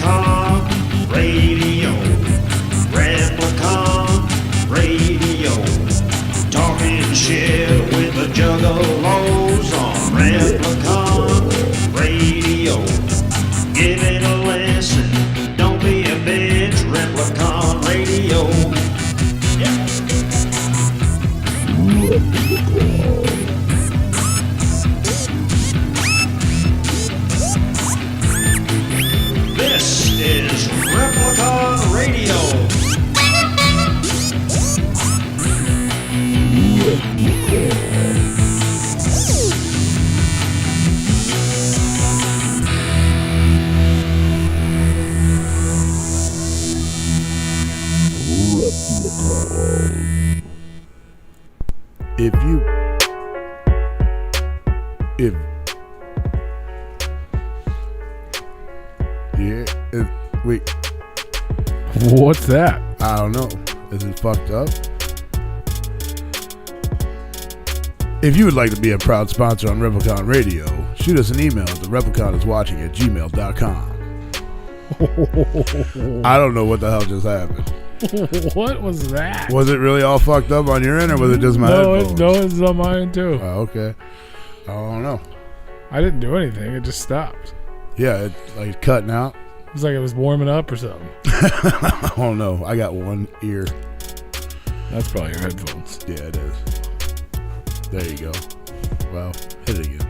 Replicon Radio. Replicon Radio. Talking shit with the Juggalos on Replicon Radio. Give it a listen. Don't be a bitch. Replicon Radio. Yeah. This is Replicon Radio. Wait. What's that? I don't know. Is it fucked up? If you would like to be a proud sponsor on Replicon Radio, shoot us an email at therepliconiswatching@gmail.com. I don't know what the hell just happened. What was that? Was it really all fucked up on your end, or was it just my headphones? No, it's on my end too. Oh, okay. I don't know. I didn't do anything. It just stopped. Yeah, it's like cutting out. It was like it was warming up or something. I don't know. I got one ear. That's probably your headphones. Yeah, it is. There you go. Well, hit it again.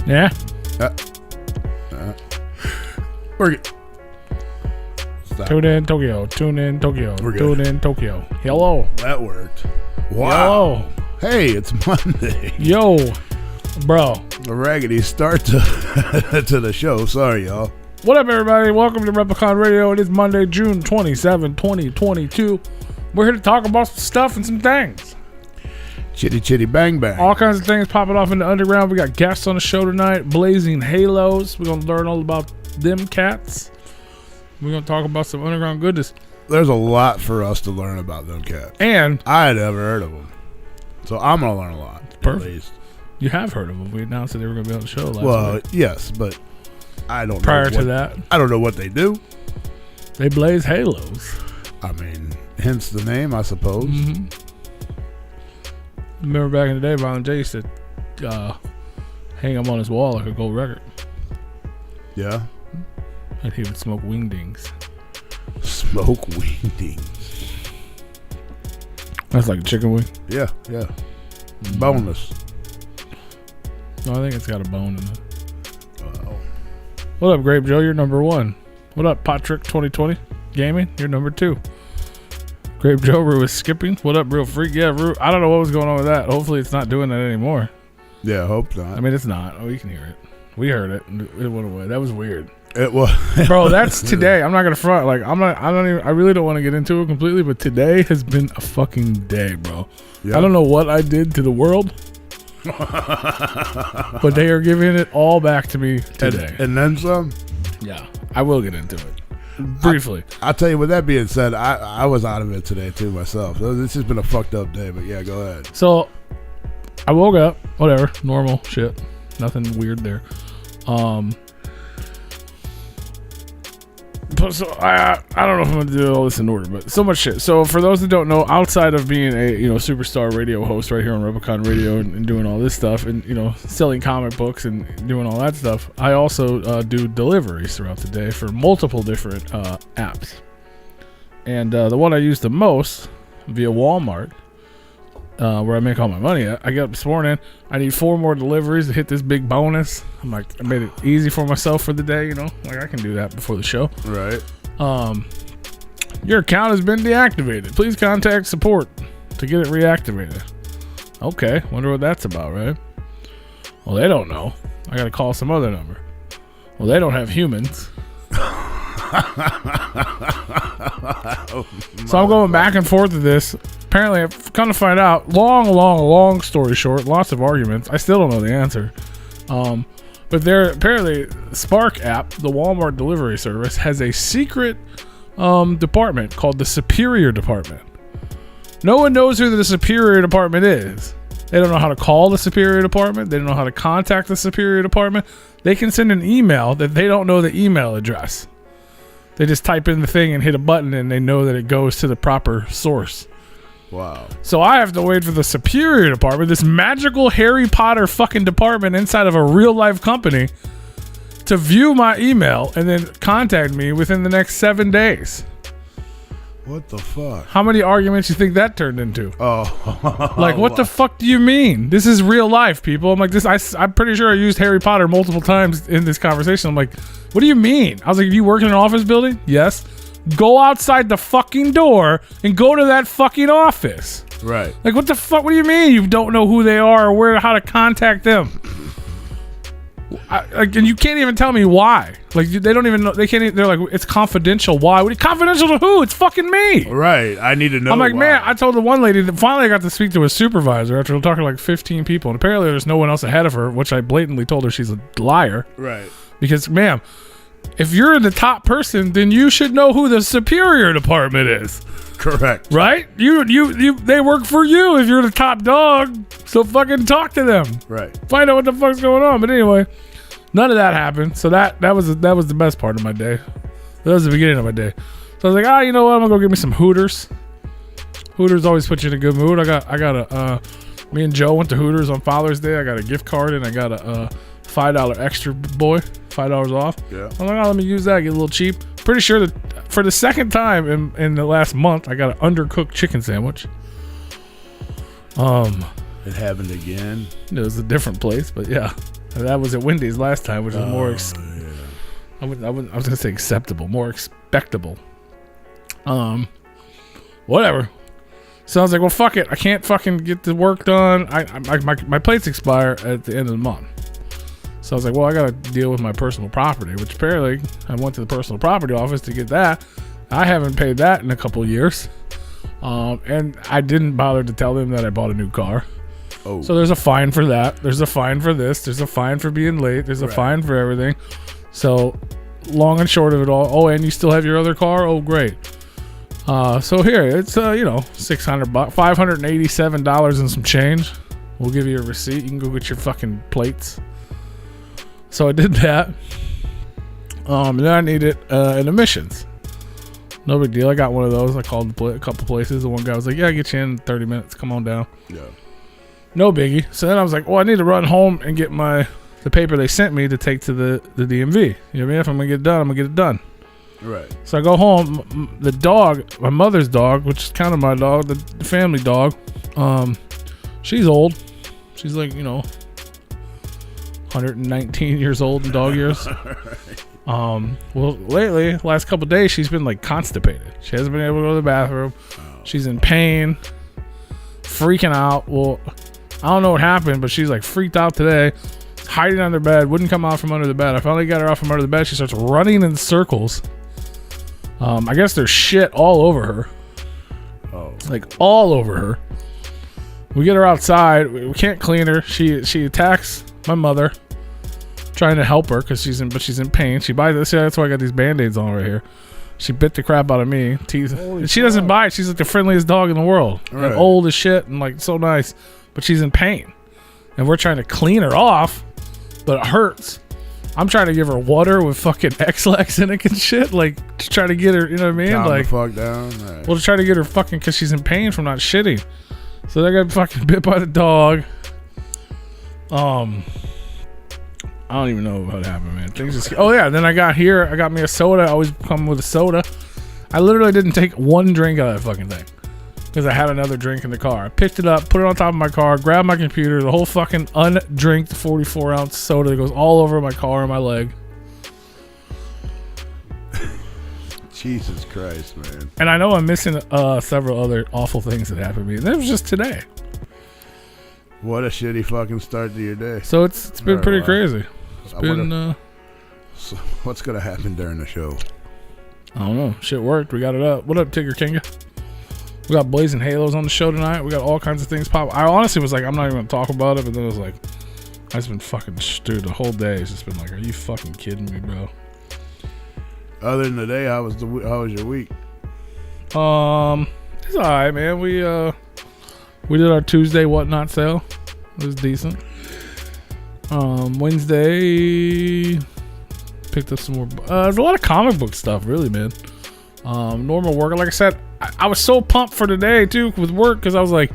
Yeah? We're good. Stop. Tune in Tokyo. Tune in Tokyo. We're good. Tune in Tokyo. Hello. That worked. Wow. Hello. Hey, it's Monday. Yo. Bro. A raggedy start to the show. Sorry, y'all. What up, everybody? Welcome to Replicon Radio. It is Monday, June 27, 2022. We're here to talk about some stuff and some things. Chitty chitty bang bang. All kinds of things popping off in the underground. We got guests on the show tonight. Blazing Halos. We're going to learn all about them cats. We're going to talk about some underground goodness. There's a lot for us to learn about them cats. And I had never heard of them. So I'm going to learn a lot. Perfect. At least. You have heard of them. We announced that they were going to be on the show last Well, week. yes, but I don't know. Prior to that, I don't know what they do. they blaze halos. I mean, hence the name, I suppose. Mm-hmm. Remember back in the day, Violent J used to hang them on his wall like a gold record. Yeah. And he would smoke wingdings. Smoke wingdings. That's like a chicken wing. Yeah, yeah. Boneless. No, I think it's got a bone in it. Wow. What up, Grape Joe? You're number one. What up, Patrick 2020 Gaming? You're number two. Grape Joe, Rue is skipping. What up, Real Freak? Yeah, Rue. I don't know what was going on with that. Hopefully it's not doing that anymore. Yeah, I hope not. I mean, it's not. Oh, you can hear it. We heard it. And it went away. That was weird. It was. Bro, that's today. I'm not gonna front. Like, I really don't want to get into it completely, but today has been a fucking day, bro. Yep. I don't know what I did to the world, but they are giving it all back to me today. And then some? Yeah, I will get into it. Briefly. I'll tell you, with that being said, I was out of it today too myself. So this has been a fucked up day, but yeah, go ahead. So I woke up, whatever, normal shit. Nothing weird there. So I don't know if I'm gonna do all this in order, but so much shit. So for those that don't know, outside of being a superstar radio host right here on Replicon Radio and doing all this stuff and selling comic books and doing all that stuff, I also do deliveries throughout the day for multiple different apps. And the one I use the most via Walmart, where I make all my money at. I get up this morning, I need 4 more deliveries to hit this big bonus. I'm like, I made it easy for myself for the day, like I can do that before the show. Right. Your account has been deactivated. Please contact support to get it reactivated. Okay, wonder what that's about, right? Well, they don't know. I gotta call some other number. Well, they don't have humans. So I'm going back and forth with this. Apparently, I've come to find out, long story short, lots of arguments. I still don't know the answer. But there, apparently, Spark app, the Walmart delivery service, has a secret department called the Superior Department. No one knows who the Superior Department is. They don't know how to call the superior department. They don't know how to contact the superior department. They can send an email that they don't know the email address. They just type in the thing and hit a button, and they know that it goes to the proper source. Wow. So I have to wait for the superior department, this magical Harry Potter fucking department inside of a real life company, to view my email and then contact me within the next 7 days. What the fuck? How many arguments you think that turned into? Oh. Like, what the fuck do you mean? This is real life, people. I'm like, I'm pretty sure I used Harry Potter multiple times in this conversation. I'm like, what do you mean? I was like, you work in an office building? Yes. Go outside the fucking door and go to that fucking office. Right. Like, what the fuck? What do you mean you don't know who they are or how to contact them? And you can't even tell me why. Like, they don't even know. They can't even, they're like, it's confidential. Why? Confidential to who? It's fucking me. Right. I need to know. I'm like, why. man, I told the one lady that finally I got to speak to a supervisor after talking to like 15 people. And apparently there's no one else ahead of her, which I blatantly told her she's a liar. Right. Because, ma'am, if you're the top person, then you should know who the superior department is. Correct. Right? They work for you if you're the top dog. So fucking talk to them. Right. Find out what the fuck's going on. But anyway, none of that happened. So that was the best part of my day. That was the beginning of my day. So I was like, you know what? I'm gonna go get me some Hooters. Hooters always put you in a good mood. Me and Joe went to Hooters on Father's Day. I got a gift card and I got a $5 extra boy, $5 off. Yeah. I'm like, let me use that, get a little cheap. Pretty sure that for the second time in the last month, I got an undercooked chicken sandwich. It happened again. It was a different place, but yeah, that was at Wendy's last time, which was more. Yeah. I was gonna say acceptable, more expectable. Whatever. So I was like, well, fuck it. I can't fucking get the work done. My plates expire at the end of the month. So I was like, well, I got to deal with my personal property, which apparently I went to the personal property office to get that. I haven't paid that in a couple of years. And I didn't bother to tell them that I bought a new car. Oh. So there's a fine for that. There's a fine for this. There's a fine for being late. There's a fine for everything. So long and short of it all. Oh, and you still have your other car? Oh, great. So here, it's, $600, $587 and some change. We'll give you a receipt. You can go get your fucking plates. So I did that. And then I needed an emissions. No big deal. I got one of those. I called a couple places. The one guy was like, yeah, I'll get you in 30 minutes. Come on down. Yeah. No biggie. So then I was like, well, I need to run home and get the paper they sent me to take to the DMV. You know what I mean? If I'm going to get it done, I'm going to get it done. Right. So I go home. The dog, my mother's dog, which is kind of my dog, the family dog, she's old. She's like, 119 years old in dog years. Well, lately, last couple of days, she's been like constipated. She hasn't been able to go to the bathroom. She's in pain, freaking out. Well, I don't know what happened, but she's like freaked out today, hiding under bed, wouldn't come out from under the bed. I finally got her out from under the bed. She starts running in circles. I guess there's shit all over her. Oh. Like all over her. We get her outside. We can't clean her. She attacks my mother, trying to help her because she's in pain. She bites this. That's why I got these band-aids on right here. She bit the crap out of me. Teeth. And she doesn't bite. She's like the friendliest dog in the world. Right. And old as shit and like so nice, but she's in pain. And we're trying to clean her off, but it hurts. I'm trying to give her water with fucking X-Lax in it and shit, like to try to get her, you know what I mean? Calm like, the fuck down. Right. Well, to try to get her fucking, because she's in pain from not shitting. So they got fucking bit by the dog. I don't even know what happened, man. Things just. Oh yeah, then I got me a soda. I always come with a soda. I literally didn't take one drink out of that fucking thing because I had another drink in the car. I picked it up, put it on top of my car, grabbed my computer, the whole fucking undrinked 44-ounce soda that goes all over my car and my leg. Jesus Christ, man. And I know I'm missing several other awful things that happened to me. And it was just today. What a shitty fucking start to your day. So it's been pretty crazy. It's been. So what's gonna happen during the show? I don't know. Shit worked. We got it up. What up, Tigger Kinga? We got Blazing Halos on the show tonight. We got all kinds of things pop. I honestly was like, I'm not even gonna talk about it, but then I was like, I just been fucking dude. The whole day has just been like, are you fucking kidding me, bro? Other than today, how was your week? It's alright, man. We did our Tuesday whatnot sale. It was decent. Wednesday, picked up some more. There's a lot of comic book stuff, really, man. Normal work. Like I said, I was so pumped for today, too, with work, because I was like,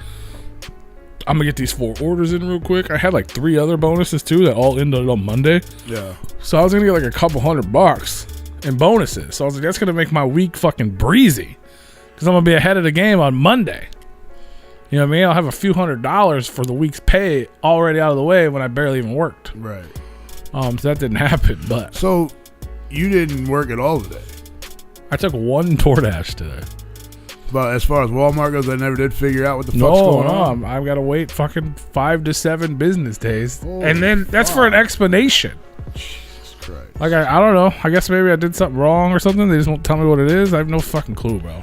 I'm going to get these 4 orders in real quick. I had like 3 other bonuses, too, that all ended on Monday. Yeah. So I was going to get like a couple $100 in bonuses. So I was like, that's going to make my week fucking breezy, because I'm going to be ahead of the game on Monday. You know what I mean? I'll have a few $100 for the week's pay already out of the way when I barely even worked. Right. So that didn't happen, but... So, you didn't work at all today? I took 1 DoorDash today. But as far as Walmart goes, I never did figure out what the fuck's going on. I've got to wait fucking 5 to 7 business days. Holy and then that's for an explanation. Jesus Christ. Like, I don't know. I guess maybe I did something wrong or something. They just won't tell me what it is. I have no fucking clue, bro.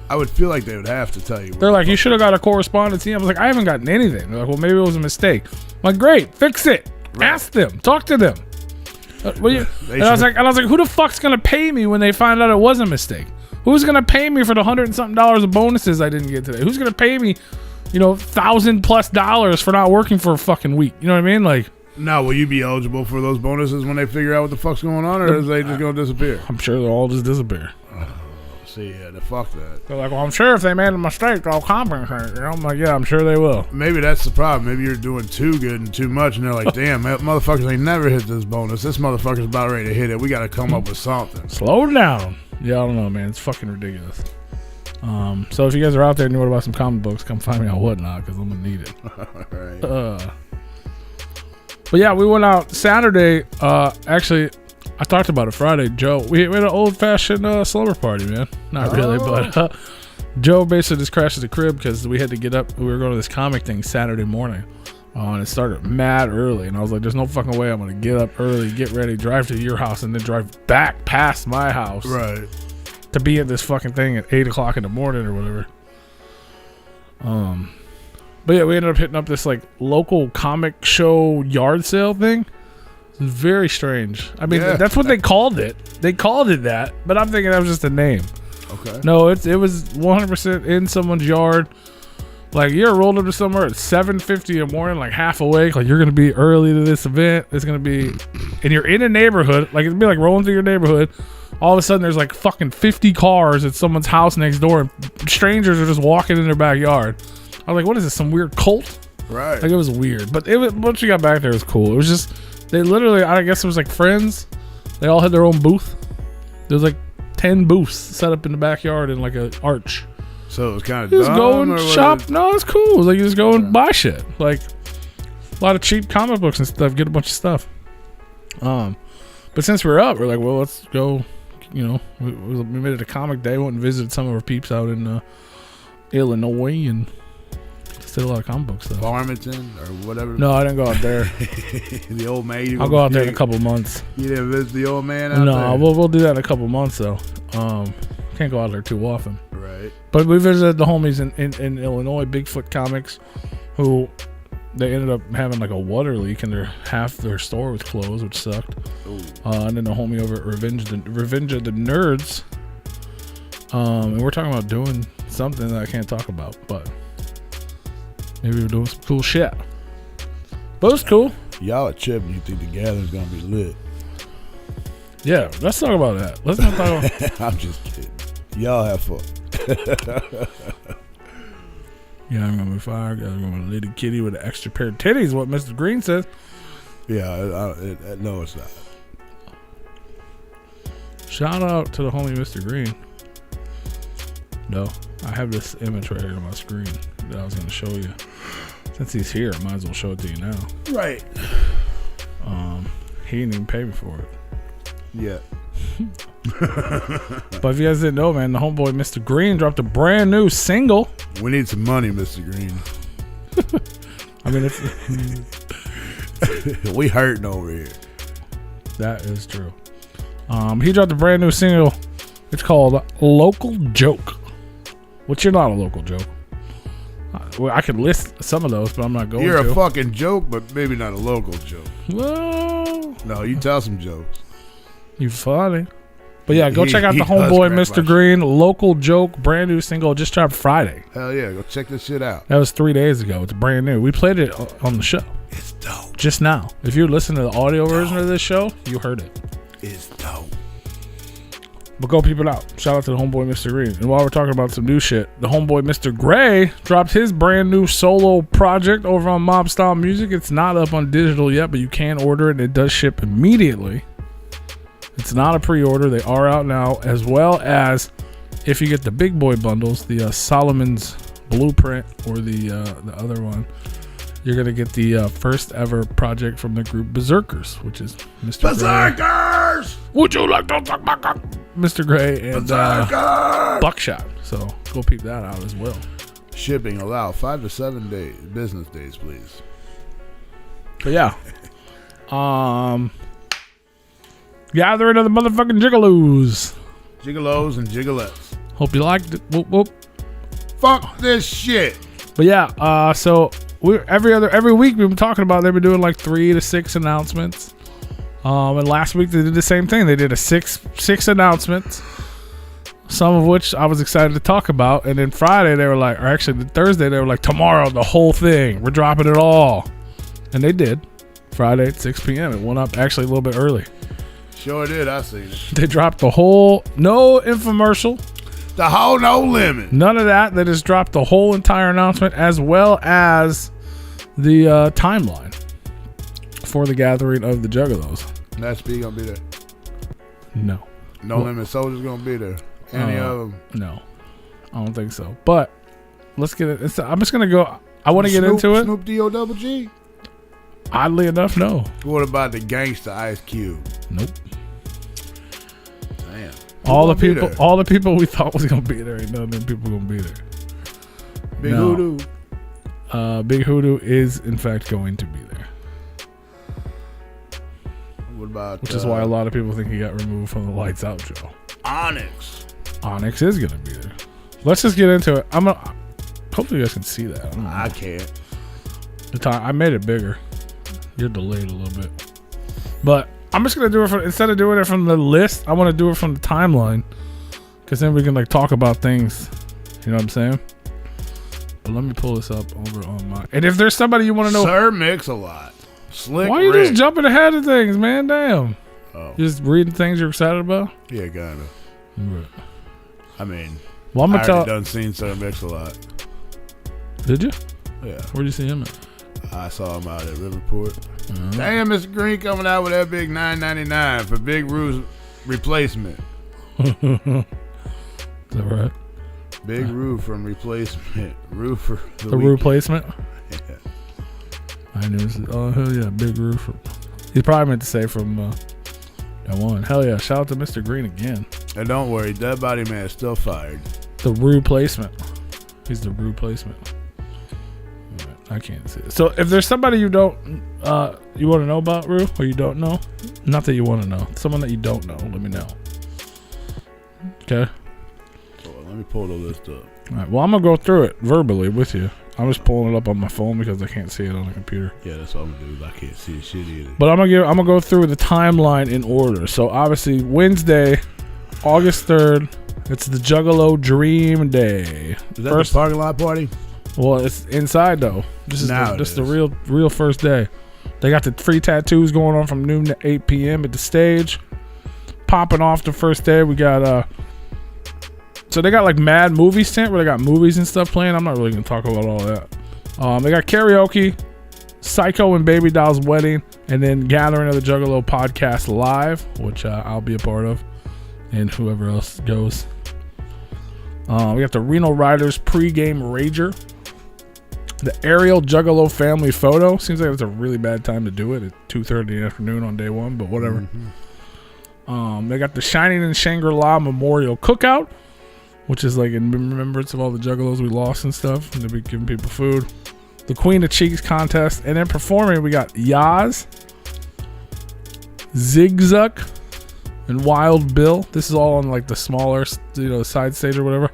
I would feel like they would have to tell you. They're like, you should have got a correspondence. I was like, I haven't gotten anything. They're like, well, maybe it was a mistake. I'm like, great, fix it. Right. Ask them. Talk to them. And I was like, who the fuck's gonna pay me when they find out it was a mistake? Who's gonna pay me for the $100 and something of bonuses I didn't get today? Who's gonna pay me, $1,000+ for not working for a fucking week? You know what I mean? Like, now, will you be eligible for those bonuses when they figure out what the fuck's going on, or is they just gonna disappear? I'm sure they'll all just disappear. See, yeah, fuck that. They're like, well, I'm sure if they made a mistake, they'll compensate. I'm like, yeah, I'm sure they will. Maybe that's the problem. Maybe you're doing too good and too much, and they're like, damn, motherfuckers ain't never hit this bonus. This motherfucker's about ready to hit it. We got to come up with something. Slow down. Yeah, I don't know, man. It's fucking ridiculous. So if you guys are out there and you want to buy some comic books, come find me on Whatnot, because I'm going to need it. All right. But yeah, we went out Saturday. Actually, I talked about it Friday. Joe, we had an old-fashioned slumber party, man. Not really, but Joe basically just crashed at the crib because we had to get up. We were going to this comic thing Saturday morning, and it started mad early. And I was like, there's no fucking way I'm going to get up early, get ready, drive to your house, and then drive back past my house to be at this fucking thing at 8 o'clock in the morning or whatever. But yeah, we ended up hitting up this like local comic show yard sale thing. Very strange. I mean, that's what they called it. They called it that, but I'm thinking that was just a name. Okay. No, it was 100% in someone's yard. Like, you're rolled up to somewhere at 7:50 in the morning, like half awake. Like, you're gonna be early to this event. It's gonna be, and you're in a neighborhood. Like, it'd be like rolling through your neighborhood. All of a sudden, there's like fucking 50 cars at someone's house next door, and strangers are just walking in their backyard. I was like, what is this? Some weird cult? Right. Like, it was weird, but it was, once we got back there, it was cool. It was just. They literally, I guess it was like friends. They all had their own booth. There was like 10 booths set up in the backyard in like an arch. So it was kind of just go and shop. No, it's cool. It was like you just go and buy shit. Like a lot of cheap comic books and stuff. Get a bunch of stuff. But since we're up, we're like, well, let's go. We made it a comic day. Went and visited some of our peeps out in Illinois and. Did a lot of comic book stuff. Farmington or whatever. No, I didn't go out there. The old man. I'll go out there in a couple months. You didn't visit the old man out there? No, we'll do that in a couple months though. Can't go out there too often. Right. But we visited the homies in Illinois, Bigfoot Comics, who they ended up having like a water leak and half their store was closed, which sucked. And then the homie over at Revenge of the Nerds. And we're talking about doing something that I can't talk about, but. Maybe we're doing some cool shit. But it's cool. Y'all are chipping. You think the gathering's going to be lit. Yeah, let's talk about that. Let's not talk about I'm just kidding. Y'all have fun. Yeah, I'm going to be fired. I'm going to little kitty with an extra pair of titties, what Mr. Green says. Yeah, no, it's not. Shout out to the homie Mr. Green. No, I have this image right here on my screen that I was going to show you. Since he's here, I might as well show it to you now. Right. He didn't even pay me for it. Yeah. But if you guys didn't know, man, the homeboy Mr. Green dropped a brand new single. We need some money, Mr. Green. I mean, it's we hurting over here. That is true. He dropped a brand new single. It's called Local Joke. Which you're not a local joke. Well, I could list some of those, but I'm not going to. You're a fucking joke, but maybe not a local joke. Well, no, you tell some jokes. You funny. But yeah, go check out the does homeboy, crack my Mr. shit. Green. Local Joke, brand new single, just dropped Friday. Hell yeah, go check this shit out. That was 3 days ago. It's brand new. We played it on the show It's dope. just now. If you're listening to the audio version of this show, you heard it. It's dope. But go peep it out. Shout out to the homeboy, Mr. Green. And while we're talking about some new shit, the homeboy, Mr. Gray, dropped his brand new solo project over on Mob Style Music. It's not up on digital yet, but you can order it. It does ship immediately. It's not a pre-order. They are out now, as well as if you get the big boy bundles, the Solomon's Blueprint or the other one, you're going to get the first ever project from the group Berserkers, which is Mr. Berserkers! Gray. Would you like to talk about Mr. Gray and Berserkers! Buckshot? So go peep that out as well. Shipping allowed 5 to 7 days, business days, please. But yeah. Gathering of the motherfucking Juggalos. Gigolos and gigolettes. Hope you liked it. Whoop, whoop. Fuck this shit. But yeah, so we every week we've been talking about they've been doing like 3 to 6 announcements. And last week they did the same thing. They did a six announcements, some of which I was excited to talk about. And then Friday they were like, or actually the Thursday they were like, tomorrow the whole thing. We're dropping it all. And they did. Friday at 6 p.m. It went up actually a little bit early. Sure did. I seen it. They dropped the whole, no infomercial. The whole no limit. None of that. They just dropped the whole entire announcement as well as the timeline for the gathering of the Juggalos. That's B gonna be there. No. No Limit Soldiers gonna be there. Any of them? No. I don't think so. But let's get it. I'm just going to go. I want to get into it. Snoop D-O double G? Oddly enough, no. What about the gangster Ice Cube? Nope. Damn. All the people we thought was going to be there, ain't none of them people going to be there. Big No. Hoodoo. Big Hoodoo is, in fact, going to be there. What about Which is why a lot of people think he got removed from the Lights Out show. Onyx? Onyx is going to be there. Let's just get into it. Hopefully you guys can see that. I don't know. I can't. The time I made it bigger. You're delayed a little bit. But I'm just going to do it instead of doing it from the list, I want to do it from the timeline. Because then we can like talk about things. You know what I'm saying? But let me pull this up over on my. And if there's somebody you want to know. Sir Mix-a-Lot. Slick Why are you Rick. just jumping ahead of things, man? Damn. Oh. Just reading things you're excited about? Yeah, kinda. Right. I mean, Well, I'm I going to already tell. done seen Sir Mix-a-Lot. Did you? Yeah. Where'd you see him at? I saw him out at Riverport. Damn, Mr. Green coming out with that big $9.99 for Big Roo's replacement. Is that right? Big Roo from replacement. Roo for the The weekend. replacement? Yeah. I knew. Oh, hell yeah. Big roof. He probably meant to say from that one. Hell yeah. Shout out to Mr. Green again. And don't worry, Dead Body Man is still fired. The replacement. He's the replacement. I can't see it. So if there's somebody you don't, you want to know about, Rue, or you don't know, not that you want to know, someone that you don't know, let me know. Okay. So let me pull the list up. All right. Well, I'm gonna go through it verbally with you. I'm just pulling it up on my phone because I can't see it on the computer. Yeah, that's what I'm gonna do. I can't see shit either. But I'm gonna go through the timeline in order. So obviously Wednesday, August 3rd, it's the Juggalo Dream Day. Is that the parking lot party? Well, it's inside though. This is Now the it is. real first day. They got the free tattoos going on from noon to 8 p.m. at the stage. Popping off the first day, we got so they got like Mad Movie Tent where they got movies and stuff playing. I'm not really gonna talk about all that. They got karaoke, Psycho and Baby Doll's wedding, and then Gathering of the Juggalo podcast live, which I'll be a part of, and whoever else goes. We got the Reno Riders pregame rager. The Ariel Juggalo family photo. Seems like it's a really bad time to do it at 2:30 in the afternoon on day one, but whatever. They got the Shining in Shangri-La Memorial Cookout, which is like in remembrance of all the Juggalos we lost and stuff, and they'll be giving people food. The Queen of Cheeks contest, and then performing we got Yaz, Zigzag, and Wild Bill. This is all on like the smaller, side stage or whatever.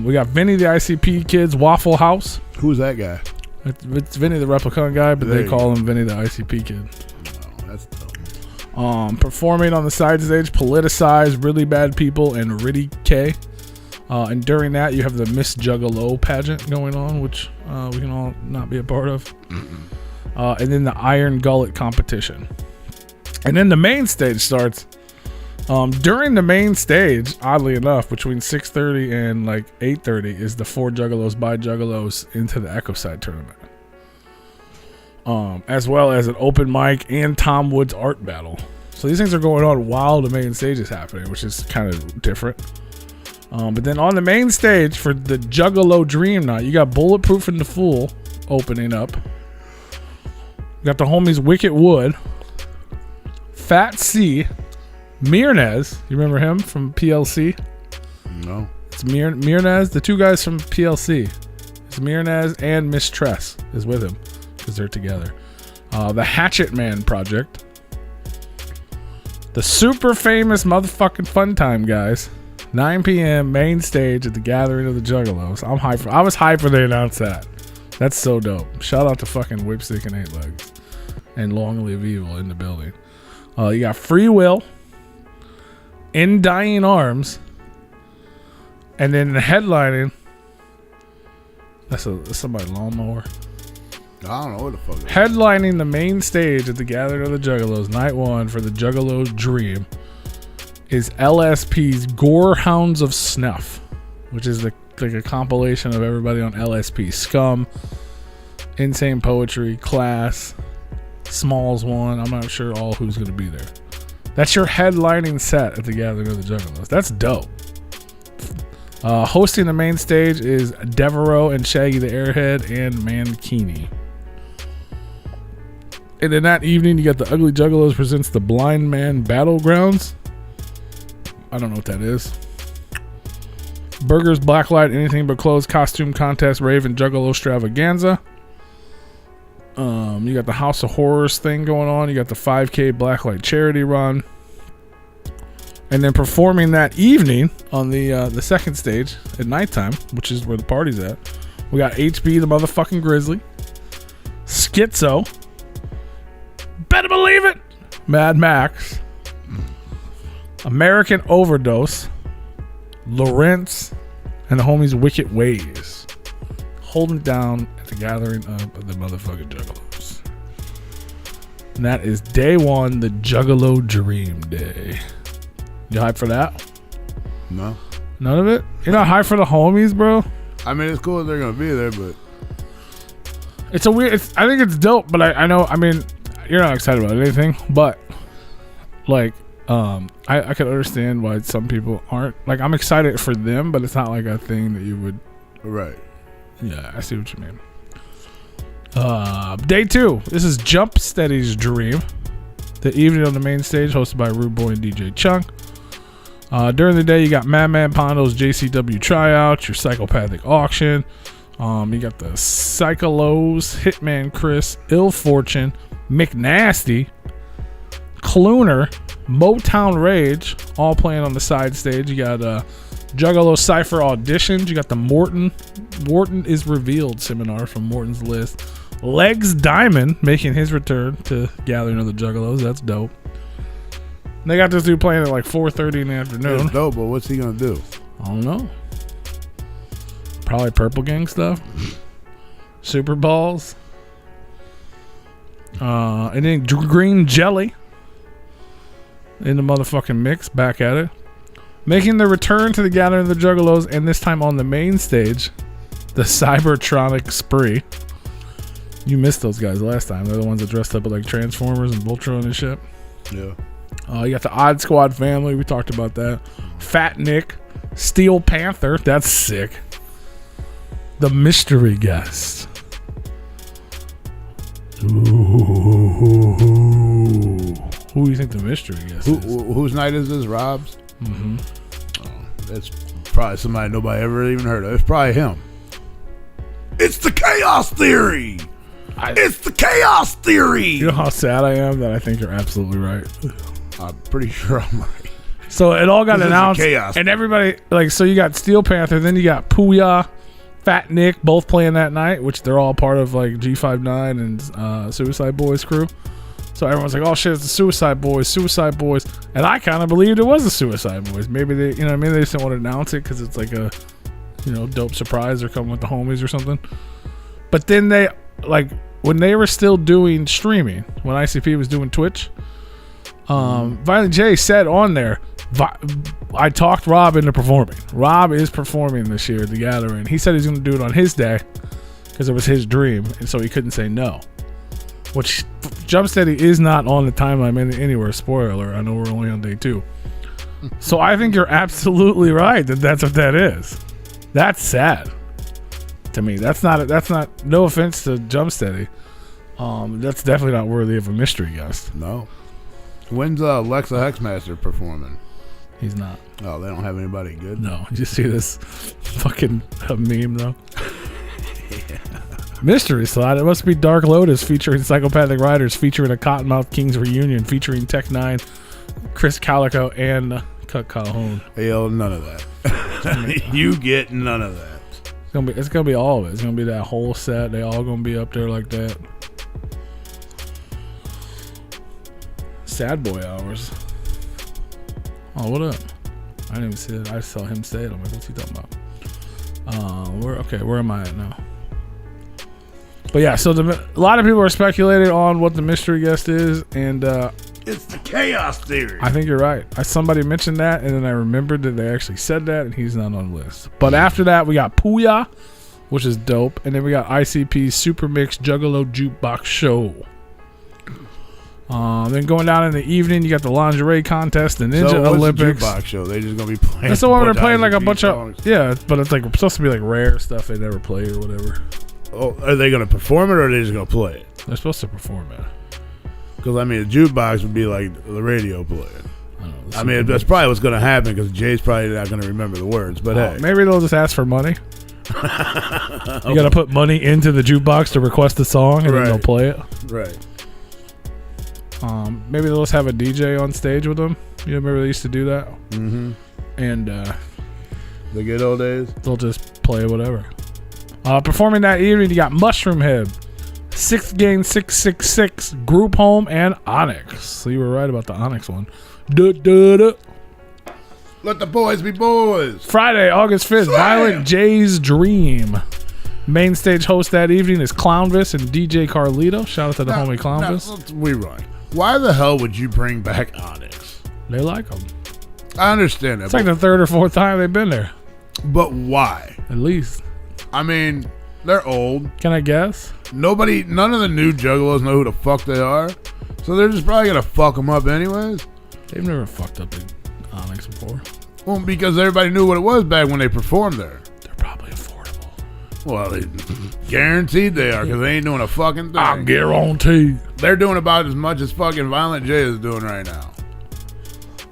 We got Vinny the ICP Kids Waffle House. Who's that guy? It's Vinny the Replicon guy, but There they you call him Vinny the ICP Kid. Oh, that's dumb. Performing on the side stage, Politicized, Really Bad People, and Riddy K. And during that, you have the Miss Juggalo pageant going on, which we can all not be a part of. And then the Iron Gullet competition. And then the main stage starts. During the main stage, oddly enough, between 6:30 and like 8:30 is the 4 Juggalos by Juggalos into the Echo Side tournament. As well as an open mic and Tom Woods art battle. So these things are going on while the main stage is happening, which is kind of different. But then on the main stage for the Juggalo Dream Night, you got Bulletproof and the Fool opening up. You got the homies Wicked Wood, Fat C, Mirnez. You remember him from PLC? No. It's Mirnez, the two guys from PLC. It's Mirnez and Miss Tress is with him because they're together. The Hatchet Man Project. The super famous motherfucking Fun Time guys. 9 p.m. main stage at the Gathering of the Juggalos. I was hyped when they announced that. That's so dope. Shout out to fucking Whipstick and 8 Legs and Long Live Evil in the building. You got Free Will, In Dying Arms, and then the headlining. That's somebody's lawnmower. I don't know what the fuck. Headlining the main stage at the Gathering of the Juggalos, night 1 for the Juggalo Dream, is LSP's Gorehounds of Snuff, which is like a compilation of everybody on LSP. Scum, Insane Poetry, Class, Smalls One. I'm not sure all who's going to be there. That's your headlining set at the Gathering of the Juggalos. That's dope. Hosting the main stage is Devereaux and Shaggy the Airhead and Mankini. And then that evening, you got the Ugly Juggalos presents the Blind Man Battlegrounds. I don't know what that is. Burgers, Blacklight, Anything But Clothes, Costume Contest, Rave, and Juggalo Stravaganza. You got the House of Horrors thing going on. You got the 5K Blacklight Charity Run. And then performing that evening on the second stage at nighttime, which is where the party's at, we got HB the motherfucking Grizzly, Schizo, better believe it, Mad Max, American Overdose, Lawrence, and the homies Wicked Ways, holding down at the Gathering of the motherfucking Juggalos. And that is day 1, the Juggalo Dream Day. You hype for that? No. None of it? You're not hype for the homies, bro? I mean, it's cool that they're gonna be there, but It's a weird. I think it's dope, but I know. I mean, you're not excited about anything, but like, I can understand why some people aren't. Like, I'm excited for them, but it's not like a thing that you would. right. Yeah, I see what you mean. Day 2. This is Jump Steady's Dream. The evening on the main stage, hosted by Rude Boy and DJ Chunk. During the day, you got Madman Pondo's JCW Tryouts, your Psychopathic Auction. You got the Psycholos, Hitman Chris, Ill Fortune, McNasty, Clooner, Motown Rage, all playing on the side stage. You got Juggalo Cypher Auditions. You got the Morton is Revealed seminar from Morton's List. Legs Diamond making his return to Gathering of the Juggalos. That's dope. They got this dude playing at like 4:30 in the afternoon. It's dope, but what's he gonna do? I don't know. Probably Purple Gang stuff. Super Balls. And then Green Jelly in the motherfucking mix. Back at it. Making the return to the Gathering of the Juggalos, and this time on the main stage, the Cybertronic Spree. You missed those guys last time. They're the ones that dressed up like Transformers and Voltron and shit. Yeah. You got the Odd Squad family. We talked about that. Fat Nick. Steel Panther. That's sick. The mystery guest. Ooh. Who do you think the mystery guest is? Whose night is this? Rob's? Mm-hmm. Oh, that's probably somebody nobody ever even heard of. It's probably him. It's the Chaos Theory! It's the Chaos Theory! You know how sad I am that I think you're absolutely right. I'm pretty sure I'm right. So it all got announced, chaos. and everybody, like, so you got Steel Panther, then you got Puya, Fat Nick, both playing that night, which they're all part of, like, G59 and Suicide Boys crew. So everyone's like, oh shit, it's the Suicide Boys, and I kind of believed it was the Suicide Boys. Maybe they, you know, maybe they just didn't want to announce it because it's like a, you know, dope surprise or coming with the homies or something. But then they, like, when they were still doing streaming, when ICP was doing Twitch, Violent J said on there, I talked Rob into performing. Rob is performing this year at the Gathering. He said he's going to do it on his day because it was his dream, and so he couldn't say no. Which Jumpsteady is not on the timeline anywhere. Spoiler alert. I know we're only on day 2. So I think you're absolutely right that that's what that is. That's sad to me. That's not. No offense to Jumpsteady. That's definitely not worthy of a mystery guest. No. When's Lexa Hexmaster performing? He's not. Oh, they don't have anybody good? No. Did you see this fucking meme though? Yeah. Mystery slot. It must be Dark Lotus featuring Psychopathic Riders, featuring a Cottonmouth Kings reunion, featuring Tech 9, Chris Calico, and Cut Calhoun. Hell, none of that. You get none of that. It's gonna be all of it. It's gonna be that whole set. They all gonna be up there like that. Sad boy hours. Oh, what up? I didn't even see it. I saw him say it. I'm like, what's he talking about? Where am I at now? But yeah, so a lot of people are speculating on what the mystery guest is, and it's the Chaos Theory. I think you're right. Somebody mentioned that, and then I remembered that they actually said that, and he's not on the list. But after that, we got Puya, which is dope, and then we got ICP's Super Mix Juggalo Jukebox Show. Then going down in the evening, you got the lingerie contest, the Ninja Olympics. The jukebox show? They just gonna be playing. That's the one where they're playing like a bunch songs. of but it's like supposed to be like rare stuff they never play or whatever. Oh, are they gonna perform it or are they just gonna play it? They're supposed to perform it. Because I mean, the jukebox would be like the radio playing. I mean, that's probably what's gonna happen because Jay's probably not gonna remember the words. But hey, maybe they'll just ask for money. You gotta put money into the jukebox to request a song, and then they'll play it. Right. Maybe they'll just have a DJ on stage with them. You know, remember they used to do that? Mm-hmm. And the good old days. They'll just play whatever. Performing that evening, you got Mushroom Head, 6th Game 666, Group Home, and Onyx. So you were right about the Onyx one. Let the boys be boys. Friday, August 5th, Violent J's Dream. Main stage host that evening is Clownvis and DJ Carlito. Shout out to the homie Clownvis. We run. Why the hell would you bring back Onyx? They like them. I understand that. It's like the 3rd or 4th time they've been there. But why? At least. I mean, they're old. Can I guess? None of the new Juggalos know who the fuck they are. So they're just probably going to fuck them up anyways. They've never fucked up the Onyx before. Well, because everybody knew what it was back when they performed there. They're probably affordable. Well, guaranteed they are because they ain't doing a fucking thing. I guarantee. They're doing about as much as fucking Violent J is doing right now.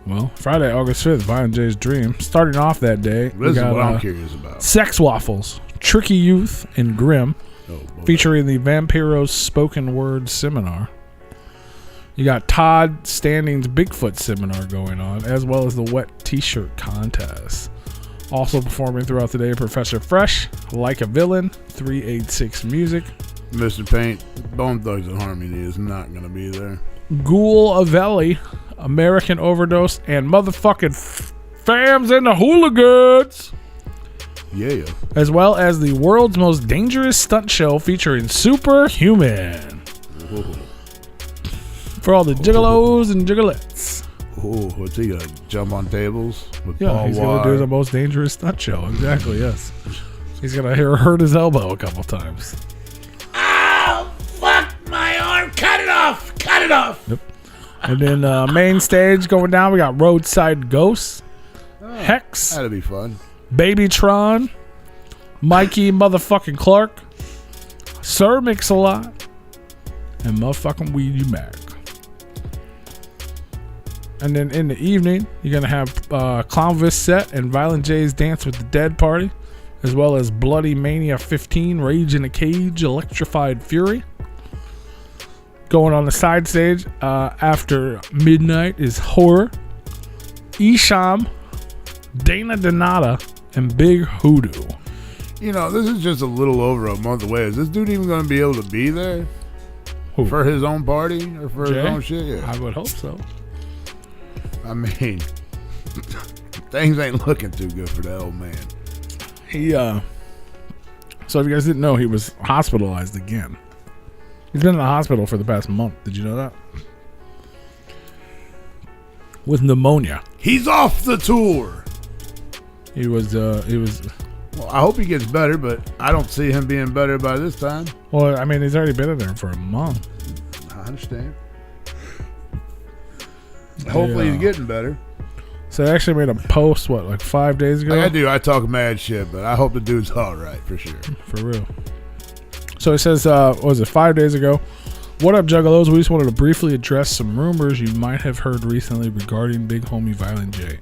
Well, Friday, August 5th, Violent J's Dream. Starting off that day, this is what I'm curious about. Sex Waffles, Tricky Youth, and Grim, featuring the Vampiros Spoken Word Seminar. You got Todd Standing's Bigfoot Seminar going on, as well as the Wet T-Shirt Contest. Also performing throughout the day, Professor Fresh, Like a Villain, 386 Music. Mr. Paint, Bone Thugs and Harmony is not going to be there. Ghoul Avelli, American Overdose, and motherfucking Fams and the Hooligans. Yeah. As well as the world's most dangerous stunt show featuring Superhuman. Whoa. For all the giggalos and giggalettes. Oh, what's he gonna jump on tables? With he's gonna do the most dangerous stunt show. Exactly, yes. He's gonna hurt his elbow a couple times. Ow! Fuck my arm! Cut it off! Cut it off! Yep. And then main stage going down, we got Roadside Ghosts, Hex. That'd be fun. Babytron, Mikey motherfucking Clark, Sir Mix-a-Lot, and motherfucking Weedy Mac. And then in the evening, you're going to have Clownvis set and Violent J's Dance with the Dead Party, as well as Bloody Mania 15, Rage in a Cage, Electrified Fury. Going on the side stage after midnight is Horror, Isham, Dana Donata, and Big Hoodoo. You know, this is just a little over a month away. Is this dude even going to be able to be there? Who? For his own party or for Jay? his own shit? Yeah. I would hope so. I mean, things ain't looking too good for that old man. He, so if you guys didn't know, he was hospitalized again. He's been in the hospital for the past month. Did you know that? With pneumonia. He's off the tour. He was, Well, I hope he gets better, but I don't see him being better by this time. well, I mean, he's already been in there for a month. I understand. Hopefully he's getting better. So they actually made a post, like 5 days ago? I talk mad shit, but I hope the dude's all right for sure. For real. So it says, what was it, 5 days ago? What up, Juggalos? We just wanted to briefly address some rumors you might have heard recently regarding big homie Violent J.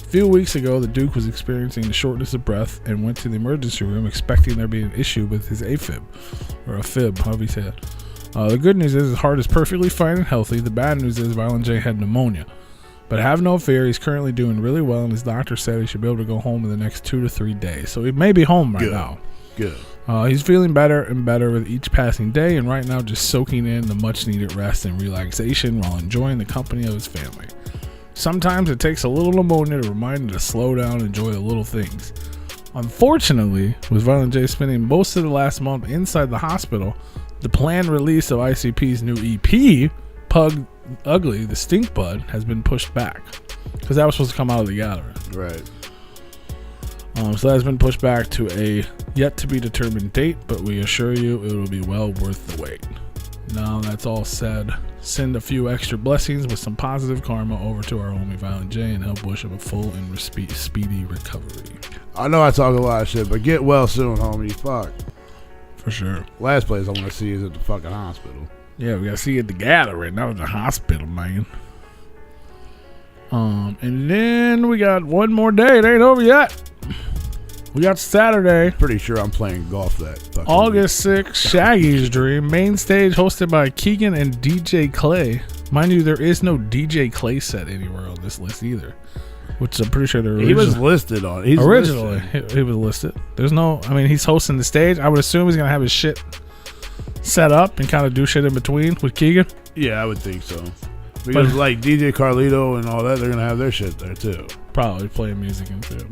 A few weeks ago, the Duke was experiencing the shortness of breath and went to the emergency room expecting there be an issue with his AFib, or a fib, however you say it. The good news is his heart is perfectly fine and healthy. The bad news is Violent J had pneumonia. But have no fear, he's currently doing really well, and his doctor said he should be able to go home in the next 2 to 3 days. So he may be home right now. Good. He's feeling better and better with each passing day, and right now just soaking in the much-needed rest and relaxation while enjoying the company of his family. Sometimes it takes a little pneumonia to remind him to slow down and enjoy the little things. Unfortunately, with Violent J spending most of the last month inside the hospital, the planned release of ICP's new EP, Pug Ugly, the Stink Bud, has been pushed back because that was supposed to come out of the gathering. Right. So that's been pushed back to a yet to be determined date, but we assure you it will be well worth the wait. Now that's all said, send a few extra blessings with some positive karma over to our homie Violent J and help wish him a full and speedy recovery. I know I talk a lot of shit, but get well soon, homie. Fuck. For sure. Last place I want to see is at the fucking hospital. Yeah, we gotta see you at the gathering, not at the hospital, man. And then we got one more day. It ain't over yet. We got Saturday, Pretty sure I'm playing golf that fucking August 6th, Shaggy's Dream. Main stage hosted by Keegan and DJ Clay. Mind you, there is no DJ Clay set anywhere on this list either. Which I'm pretty sure He was listed on it. Originally, he was listed. There's no, I mean, he's hosting the stage. I would assume he's going to have his shit set up and kind of do shit in between with Keegan. Yeah, I would think so. Because like DJ Carlito and all that, they're going to have their shit there too. Probably playing music and shit.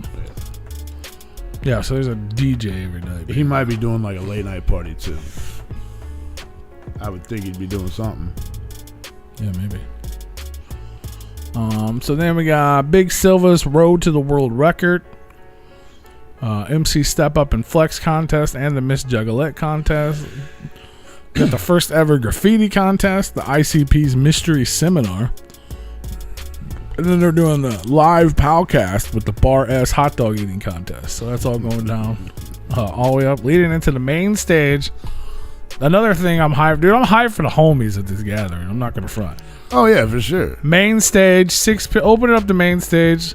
Yeah, so there's a DJ every night. He might be doing like a late night party too. I would think he'd be doing something. Yeah, maybe. So then we got Big Silva's Road to the World Record, MC Step Up and Flex contest, and the Miss Juggalette contest. Got the first ever graffiti contest, the ICP's Mystery Seminar. And then they're doing the live Palcast with the Bar S hot dog eating contest. So that's all going down all the way up, leading into the main stage. Another thing I'm hyped. Dude, I'm hyped for the homies at this gathering. I'm not going to front. Oh, yeah, for sure. Main stage, opening up the main stage,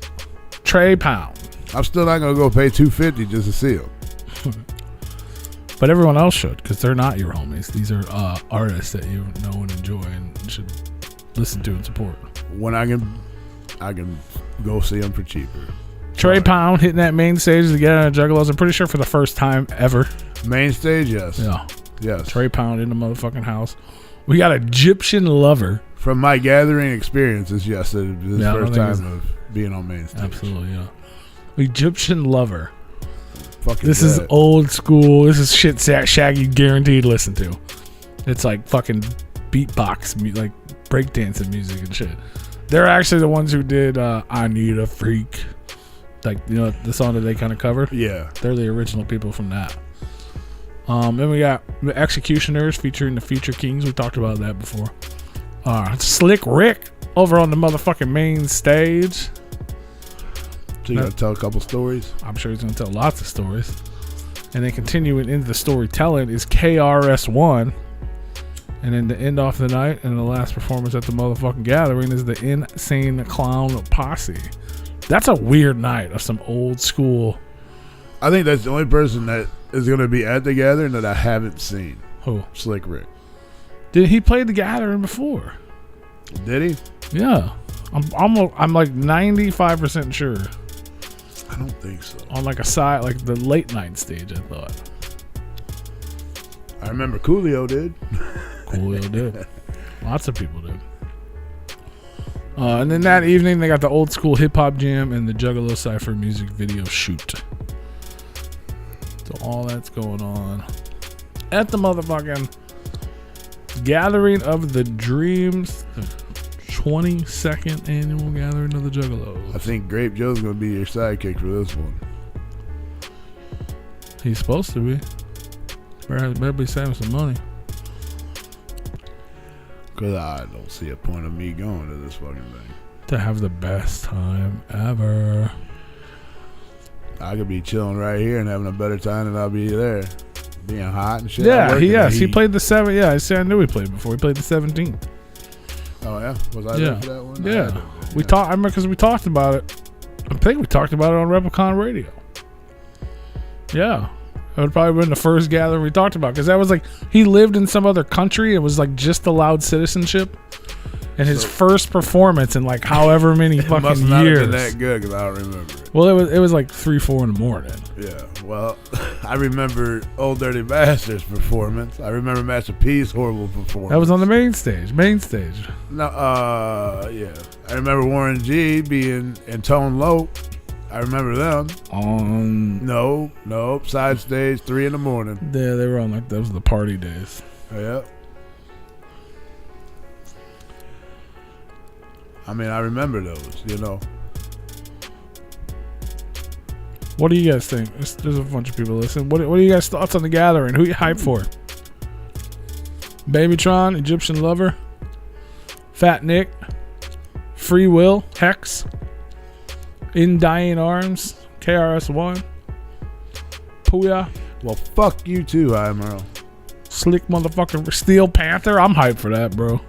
Trey Pound. I'm still not going to go pay $250 just to see him. But everyone else should, because they're not your homies. These are artists that you know and enjoy and should listen to and support. When I can go see him for cheaper. Trey Pound hitting that main stage to get out of Juggalos. I'm pretty sure for the first time ever. Main stage, yes. Yeah. Yes. Trey Pound in the motherfucking house. We got Egyptian Lover. From my gathering experiences, yes, this is the first time of being on main stage. Absolutely, yeah. Egyptian Lover. Fucking this is old school. This is shit Shaggy guaranteed listen to. It's like fucking beatbox, like breakdancing music and shit. They're actually the ones who did I Need a Freak. Like, you know, the song that they kind of covered? Yeah. They're the original people from that. Then we got the Executioners featuring the Future Kings. We talked about that before. Slick Rick over on the motherfucking main stage. So you got to tell a couple stories? I'm sure he's going to tell lots of stories. And then continuing into the storytelling is KRS-One. And then to end off the night and the last performance at the motherfucking gathering is the Insane Clown Posse. That's a weird night of some old school. I think that's the only person that is going to be at the gathering that I haven't seen. Who? Slick Rick. Did he play the gathering before? Did he? Yeah. I'm like 95% sure. I don't think so. On like a side, like the late night stage, I thought. I remember Coolio did. Coolio did. Lots of people did. And then that evening, they got the old school hip hop jam and the Juggalo Cypher music video shoot. So all that's going on at the motherfucking Gathering of the Dreams, the 22nd annual Gathering of the Juggalos. I think Grape Joe's going to be your sidekick for this one. He's supposed to be. Better be saving some money. Because I don't see a point of me going to this fucking thing. To have the best time ever. I could be chilling right here and having a better time than I'll be there. Being hot and shit. Yeah, he played the 7. Yeah, I knew he played before. He played the 17th. Oh, yeah? Was I there for that one? Yeah. I remember because we talked about it. I think we talked about it on Replicon Radio. Yeah. It would probably been the first gathering we talked about because that was like he lived in some other country. It was like just allowed citizenship, and his first performance in like however many fucking must not years. Have been that good because I don't remember it. Well, it was like 3-4 in the morning. Yeah. Well, I remember Old Dirty Bastard's performance. I remember Master P's horrible performance. That was on the main stage. No. Yeah. I remember Warren G being in Tone Low. I remember them. Nope. Side stage, 3 in the morning. Yeah, they were on like those were the party days. Oh, yeah. I mean, I remember those, you know. What do you guys think? There's a bunch of people listening. What are you guys' thoughts on the Gathering? Who you hyped for? Babytron, Egyptian Lover, Fat Nick, Free Will, Hex, In Dying Arms, KRS-One, Puya. Well, fuck you too, IMRL. Slick motherfucking Steel Panther. I'm hyped for that, bro.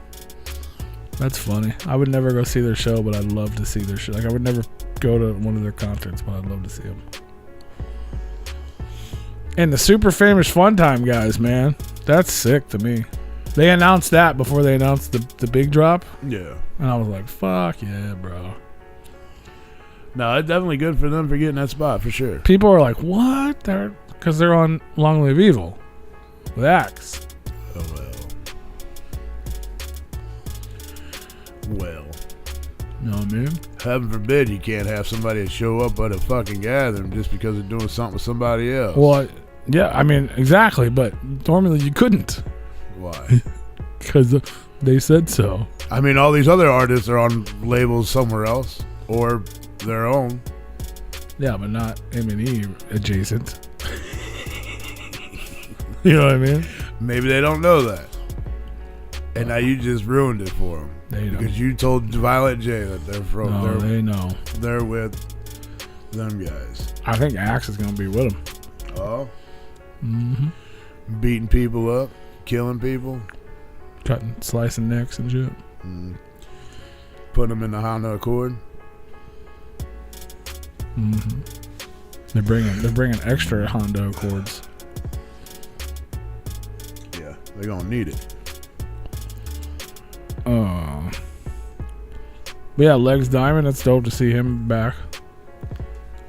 That's funny. I would never go see their show, but I'd love to see their show. Like, I would never go to one of their concerts, but I'd love to see them. And the super famous Fun Time guys, man. That's sick to me. They announced that before they announced the big drop. Yeah. And I was like, fuck yeah, bro. No, it's definitely good for them for getting that spot, for sure. People are like, what? Because they're on Long Live Evil with Axe. Oh, well. You know what I mean? Heaven forbid you can't have somebody show up at a fucking gathering just because they're doing something with somebody else. Well, yeah, I mean, exactly. But normally you couldn't. Why? Because they said so. I mean, all these other artists are on labels somewhere else or their own. Yeah, but not M&E adjacent. You know what I mean? Maybe they don't know that. And now you just ruined it for them. They know. Because you told Violent J that they're from. No, they know. They're with them guys. I think Axe is going to be with them. Oh? Mm-hmm. Beating people up, killing people. Slicing necks and shit. Putting them in the Honda Accord. Mm-hmm. They're bringing extra Honda Accords. Yeah, they're gonna need it. But yeah, Legs Diamond. That's dope to see him back.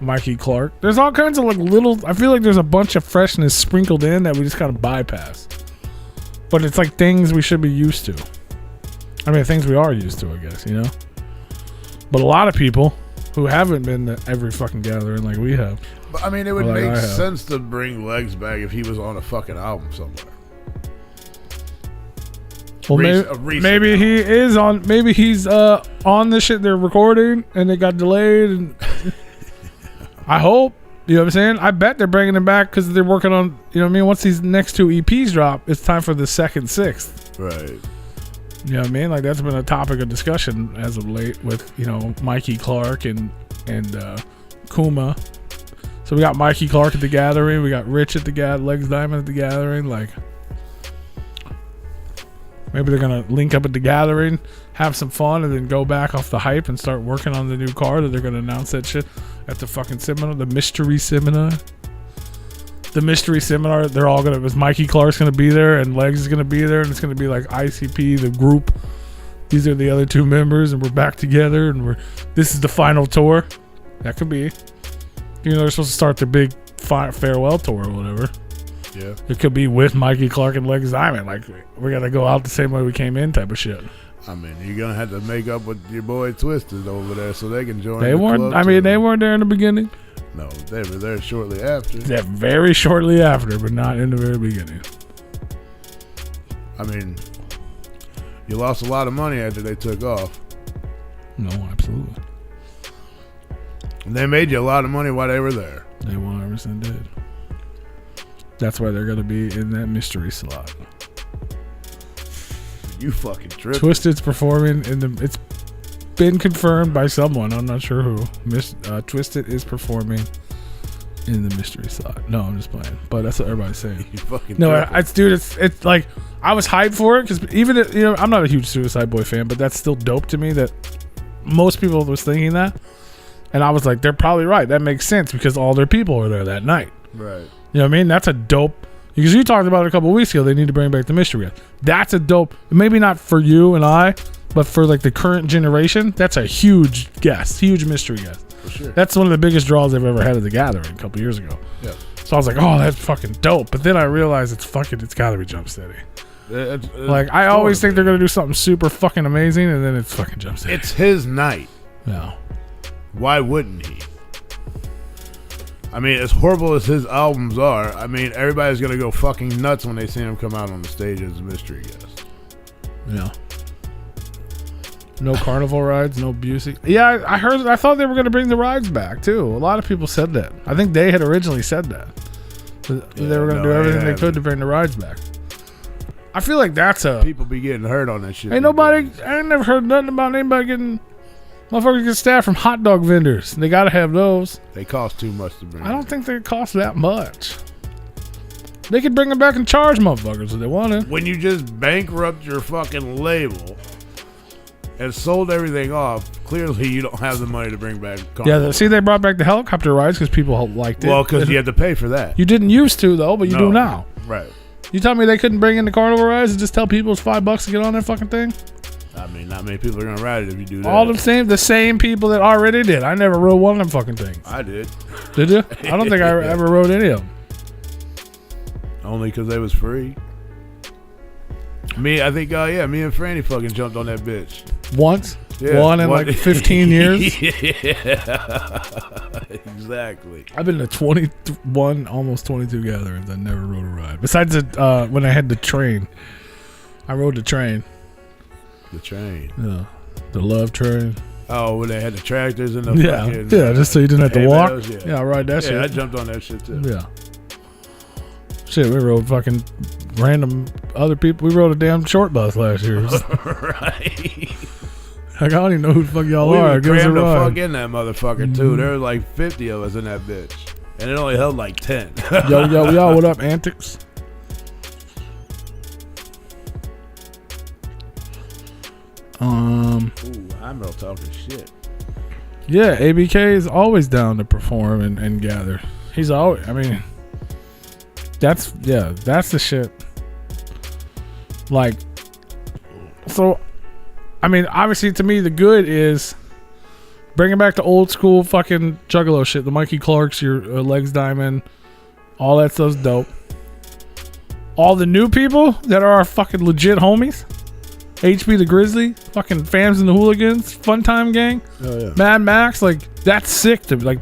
Mikey Clark. There's all kinds of like little. I feel like there's a bunch of freshness sprinkled in that we just kind of bypass. But it's like things we should be used to. I mean, things we are used to, I guess, you know. But a lot of people who haven't been to every fucking gathering like we have. But I mean, it would make sense to bring Legs back if he was on a fucking album somewhere. Well, maybe he is on. Maybe he's on the shit they're recording, and it got delayed. And I hope, you know what I'm saying. I bet they're bringing him back because they're working on. You know what I mean. Once these next 2 EPs drop, it's time for the second 6th. Right. You know what I mean? Like that's been a topic of discussion as of late with Mikey Clark and Kuma. So we got Mikey Clark at the gathering. We got Rich at the Legs Diamond at the gathering. Like. Maybe they're going to link up at the gathering, have some fun, and then go back off the hype and start working on the new car that they're going to announce that shit at the fucking seminar, the mystery seminar. The mystery seminar, they're all going to, was Mikey Clark's going to be there and Legs is going to be there, and it's going to be like ICP, the group. These are the other 2 members, and we're back together, and this is the final tour. That could be. They're supposed to start their big farewell tour or whatever. Yeah. It could be with Mikey Clark and Legs Diamond. Like, we're going to go out the same way we came in type of shit. I mean, you're going to have to make up with your boy Twisted over there so they can join They the weren't, club I mean, too. they weren't there in the beginning. No, they were there shortly after. Yeah, very shortly after, but not in the very beginning. I mean, you lost a lot of money after they took off. No, absolutely. And they made you a lot of money while they were there. They 100% did. That's why they're going to be in that mystery slot. You fucking tripping. Twisted's performing in the... It's been confirmed by someone. I'm not sure who. Twisted is performing in the mystery slot. No, I'm just playing. But that's what everybody's saying. You fucking No, tripping. it's like... I was hyped for it because even, I'm not a huge Suicide Boy fan, but that's still dope to me that most people was thinking that. And I was like, they're probably right. That makes sense because all their people were there that night. Right. You know what I mean? That's a dope... Because you talked about it a couple of weeks ago, they need to bring back the mystery guest. That's a dope... Maybe not for you and I, but for like the current generation, that's a huge guest. Huge mystery guest. For sure. That's one of the biggest draws they've ever had at the Gathering a couple years ago. Yeah. So I was like, oh, that's fucking dope. But then I realized it's got to be Jump Steady. Like, I always think they're going to do something super fucking amazing, and then it's fucking Jump Steady. It's his night. Yeah. Why wouldn't he? I mean, as horrible as his albums are, I mean, everybody's going to go fucking nuts when they see him come out on the stage as a mystery guest. Yeah. No carnival rides, no Busey. Yeah, I thought they were going to bring the rides back, too. A lot of people said that. I think they had originally said that. They were going to do everything they could to bring the rides back. I feel like that's a... People be getting hurt on that shit. I ain't never heard nothing about anybody getting... Motherfuckers get stabbed from hot dog vendors. They got to have those. They cost too much to bring. I don't think they cost that much. They could bring them back and charge motherfuckers if they wanted. When you just bankrupt your fucking label and sold everything off, clearly you don't have the money to bring back carnival. Yeah, see, they brought back the helicopter rides because people liked it. Well, because you had to pay for that. You didn't used to, though, but you do now. Right. You tell me they couldn't bring in the carnival rides and just tell people it's $5 to get on that fucking thing? I mean, not many people are going to ride it if you do that. All the same people that already did. I never rode one of them fucking things. I did. Did you? I don't think I ever rode any of them. Only because they was free. Me and Franny fucking jumped on that bitch. Once? Yeah, one in like 15 years? Yeah. Exactly. I've been to 21, almost 22 gatherings. I never rode a ride. Besides when I had the train. I rode the train. The train. Yeah. The love train. Oh, when they had the tractors and the fucking... Yeah, just so you didn't have to walk. Those, I ride that shit. Yeah, I jumped on that shit too. Yeah. Shit, we rode fucking random other people. We rode a damn short bus last year. Right. Like, I don't even know who the fuck y'all We are. were Give us a crammed the ride. fuck in that motherfucker too. There was like 50 of us in that bitch. And it only held like 10. Yo, what up, Antics? Ooh, I'm not talking shit. Yeah, ABK is always down to perform and gather. He's always, I mean, that's the shit. Like, so, I mean, obviously to me, the good is bringing back the old school fucking Juggalo shit. The Mikey Clarks, your Legs Diamond, all that stuff's dope. All the new people that are our fucking legit homies. HB the Grizzly, fucking Fams and the Hooligans, Fun Time Gang, Oh yeah. Mad Max, like that's sick to me. Like,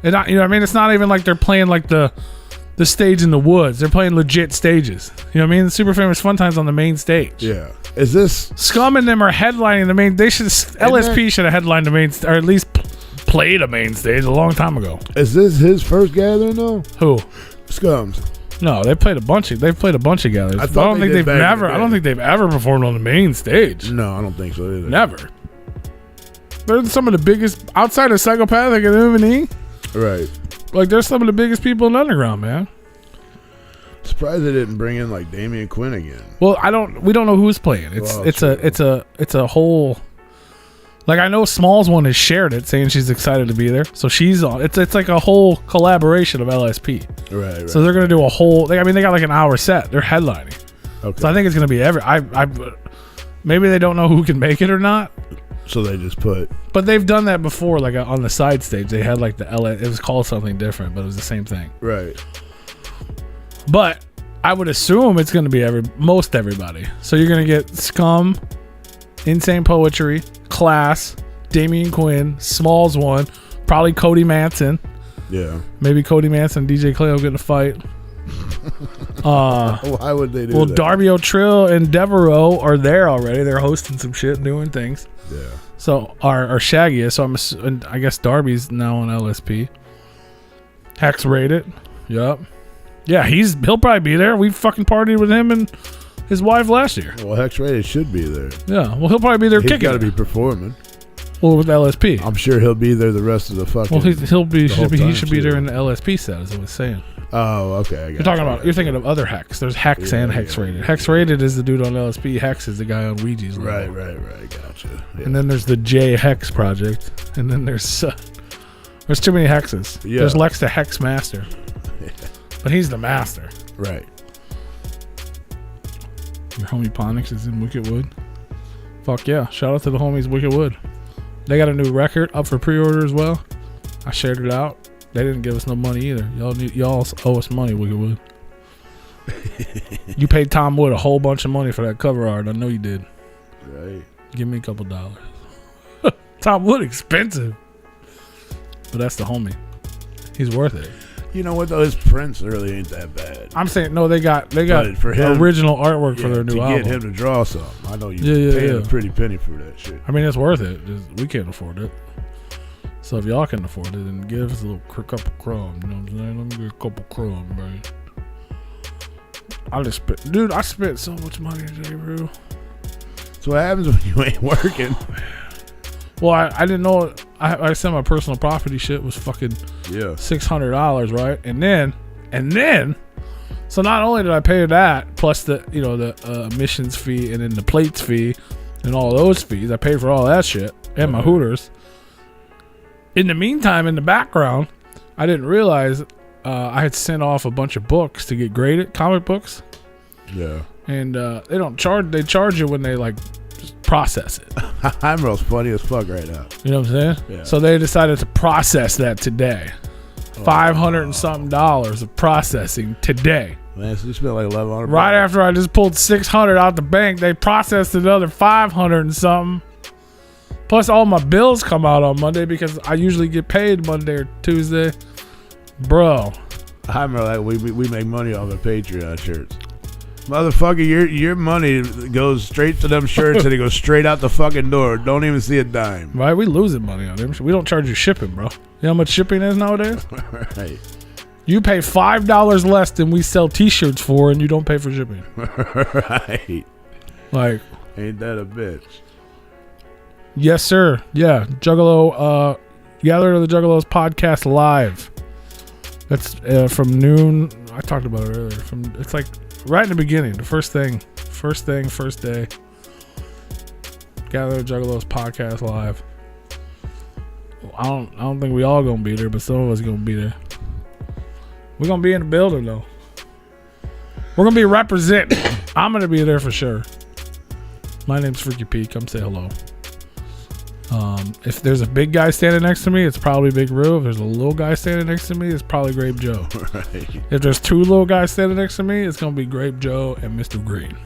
and not, you know what I mean? It's not even like they're playing like the stage in the woods. They're playing legit stages. You know what I mean? The Super Famous Fun Time's on the main stage. Yeah. Is this Scum and them are headlining the main. They should LSP should have headlined the main, or at least played a main stage a long time ago. is this his first gathering though? Who? Scums. No, they've played a bunch of gatherings. I thought they did back in the day. I don't think they've ever performed on the main stage. No, I don't think so either. Never. They're some of the biggest outside of Psychopathic and M&E. Right. Like, they're some of the biggest people in the underground, man. Surprised they didn't bring in like Damian Quinn again. Well, we don't know who's playing. It's a whole. Like, I know Smalls one has shared it, saying she's excited to be there. So she's on. It's like a whole collaboration of LSP. Right. So they're gonna do a whole. They got like an hour set. They're headlining. Okay. So I think it's gonna be maybe they don't know who can make it or not. So they just put. But they've done that before. Like on the side stage, they had like it was called something different, but it was the same thing. Right. But I would assume it's going to be most everybody. So you're going to get Scum, Insane Poetry, Class, Damian Quinn, Smalls one, probably Cody Manson. Yeah. Maybe Cody Manson and DJ Clay will get in a fight. Why would they do that? Well, Darby O'Trill and Devereaux are there already. They're hosting some shit and doing things. Yeah. So, our Shaggy is. So, I guess Darby's now on LSP. Hex Rated. Yup. Yeah, he'll probably be there. We fucking partied with him and his wife last year. Well, Hex Rated should be there. Yeah, well, he'll probably be there He's kicking. He's got to be performing. Well, with LSP. I'm sure he'll be there the rest of the fucking. Well, he should be too. there in the LSP set, as I was saying. Oh, okay. You're thinking of other Hex. There's Hex and Hex Rated. Hex Rated is the dude on LSP. Hex is the guy on Ouija's level. Right. Gotcha. Yeah. And then there's the J Hex project. And then there's too many Hexes. Yeah. There's Lex the Hex Master. Yeah. But he's the master. Right. Your homie Ponix is in Wicked Wood. Fuck yeah. Shout out to the homies Wicked Wood. They got a new record up for pre-order as well. I shared it out. They didn't give us no money either. Y'all owe us money, Wicked Wood. You paid Tom Wood a whole bunch of money for that cover art. I know you did. Right. Give me a couple dollars. Tom Wood expensive. But that's the homie. He's worth it. You know what though? His prints really ain't that bad. I'm saying no. They got for him, original artwork for their new album. To get him to draw something, I know you paying a pretty penny for that shit. I mean, it's worth it. We can't afford it. So if y'all can afford it, then give us a little couple crumbs. You know what I'm saying? Let me get a couple crumbs, man. I spent so much money today, bro. So what happens when you ain't working? Well, I didn't know. I said my personal property shit was fucking $600, right? And then, so not only did I pay that plus the admissions fee and then the plates fee and all those fees, I paid for all that shit and my Hooters. In the meantime, in the background, I didn't realize I had sent off a bunch of books to get graded, comic books. Yeah. And they charge you when they like process it. I'm real funny as fuck right now. You know what I'm saying? Yeah. So they decided to process that today. $500 and something of processing today. Man, so you spent like $1,100. Right after I just pulled $600 out the bank, they processed another $500 and something. Plus all my bills come out on Monday because I usually get paid Monday or Tuesday. Bro. I remember like we make money off of Patreon shirts. Motherfucker, your money goes straight to them shirts and it goes straight out the fucking door. Don't even see a dime. Right? We losing money on them. We don't charge you shipping, bro. You know how much shipping is nowadays? Right. You pay $5 less than we sell t-shirts for and you don't pay for shipping. Right. Like, ain't that a bitch? Yes, sir. Yeah. Juggalo, Gathering of the Juggalos podcast live. That's from noon. I talked about it earlier. It's like right in the beginning. The first day. Gathering of the Juggalos podcast live. I don't think we all gonna be there, but some of us gonna be there. We're gonna be in the building though. We're gonna be representing. I'm gonna be there for sure. My name's Freaky P. Come say hello. If there's a big guy standing next to me, it's probably Big Roo. If there's a little guy standing next to me, it's probably Grape Joe. Right. If there's two little guys standing next to me, it's gonna be Grape Joe and Mr. Green.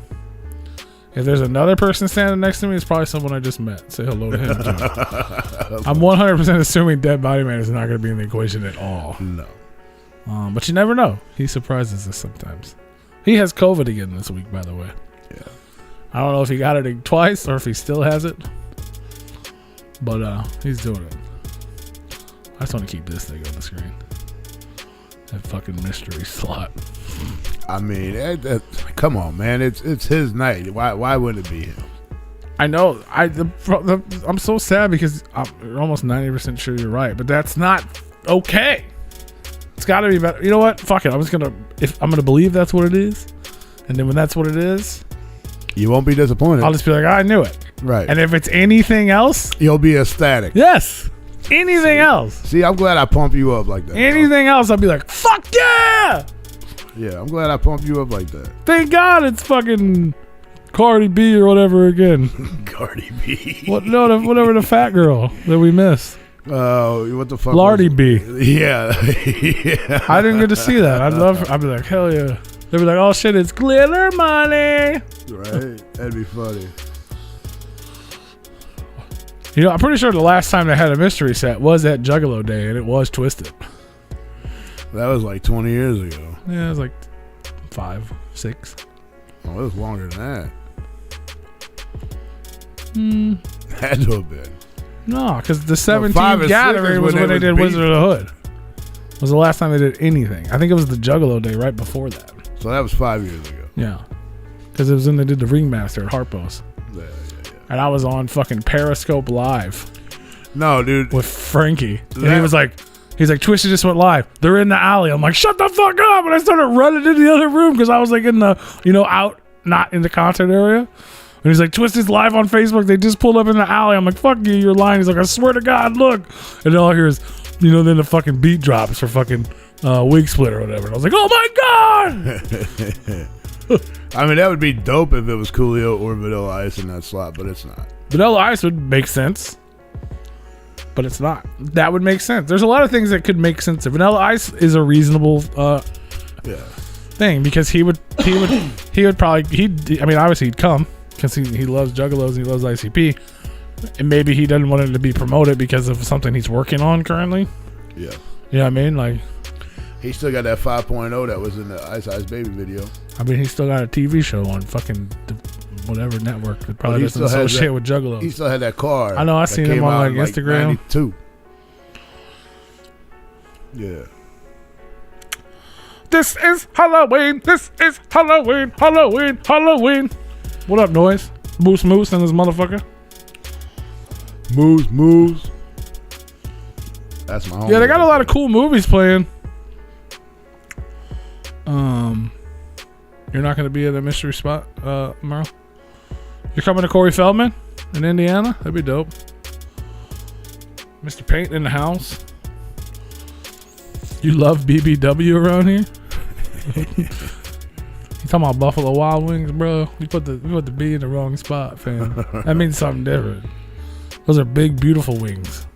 If there's another person standing next to me, it's probably someone I just met. Say hello to him, Joe. I'm 100% assuming Dead Body Man is not gonna be in the equation at all. No. But you never know. He surprises us sometimes. He has COVID again this week, by the way. Yeah. I don't know if he got it twice or if he still has it. But he's doing it. I just want to keep this thing on the screen. That fucking mystery slot. I mean, come on, man. It's his night. Why wouldn't it be him? I know. I'm so sad because I'm almost 90% sure you're right, but that's not okay. It's got to be better. You know what? Fuck it. I'm gonna believe that's what it is, and then when that's what it is, you won't be disappointed. I'll just be like, I knew it. Right. And if it's anything else, you'll be ecstatic. Yes. Anything else. See, I'm glad I pump you up like that. Anything else, I'll be like, fuck yeah. Yeah, I'm glad I pump you up like that. Thank God it's fucking Cardi B or whatever again. Cardi B. Whatever the fat girl that we missed. Oh, what the fuck? Lardy B. Yeah. Yeah. I didn't get to see that. I'd be like, hell yeah. They'd be like, oh shit, it's glitter money. Right? That'd be funny. You know, I'm pretty sure the last time they had a mystery set was at Juggalo Day, and it was Twisted. That was like 20 years ago. Yeah, it was like 5, 6. Oh, it was longer than that. Had to have been. No, because the 17th 5 and 6 gathering was when they did beat. Wizard of the Hood. It was the last time they did anything. I think it was the Juggalo Day right before that. So that was 5 years ago. Yeah. Because it was when they did the Ringmaster at Harpo's. Yeah. And I was on fucking Periscope Live No, dude. with Frankie. And he was like, Twisted just went live. They're in the alley. I'm like, shut the fuck up. And I started running into the other room because I was like in the, out, not in the content area. And he's like, Twisted's live on Facebook. They just pulled up in the alley. I'm like, fuck you, you're lying. He's like, I swear to God, look. And all I hear is, then the fucking beat drops for fucking Wig Split or whatever. And I was like, oh my God. I mean, that would be dope if it was Coolio or Vanilla Ice in that slot, but it's not. Vanilla Ice would make sense, but it's not. That would make sense. There's a lot of things that could make sense. Vanilla Ice is a reasonable thing because he would probably, obviously he'd come because he loves Juggalos and he loves ICP, and maybe he doesn't want it to be promoted because of something he's working on currently. Yeah. You know what I mean? Like, he still got that 5.0 that was in the Ice Ice Baby video. I mean, he still got a TV show on fucking whatever network that probably does some shit with Juggalos. He still had that car. I know, I seen him on like Instagram. 92. Yeah. This is Halloween. This is Halloween. Halloween. Halloween. What up, Noise? Moose and this motherfucker. Moose. That's my home. Yeah, they got a lot of cool movies playing. You're not going to be at a mystery spot, Merle? You're coming to Corey Feldman in Indiana? That'd be dope. Mr. Paint in the house. You love BBW around here? You talking about Buffalo Wild Wings, bro? We put the B in the wrong spot, fam. That means something different. Those are big, beautiful wings.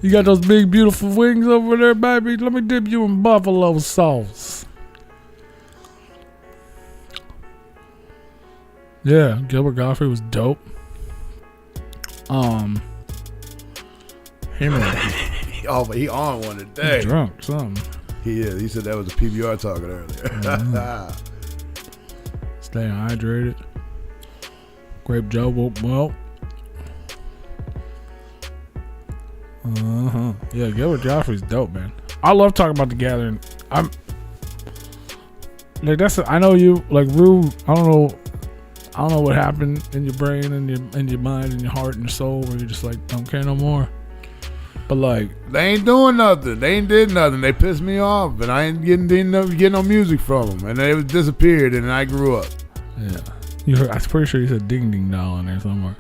You got those big, beautiful wings over there, baby? Let me dip you in buffalo sauce. Yeah, Gilbert Gottfried was dope. Him but he on one today. He's drunk, something. He is. He said that was a PBR talking earlier. Stay hydrated. Grape Joe, well. Yeah, Gilbert Gottfried's dope, man. I love talking about the gathering. I'm like I know you like Rue. I don't know what happened in your brain and your mind and your heart and your soul where you just like don't care no more. But like they ain't doing nothing. They ain't did nothing. They pissed me off, and I ain't getting no music from them, and they disappeared, and I grew up. Yeah, you heard. I'm pretty sure you said Ding Ding Doll in there somewhere.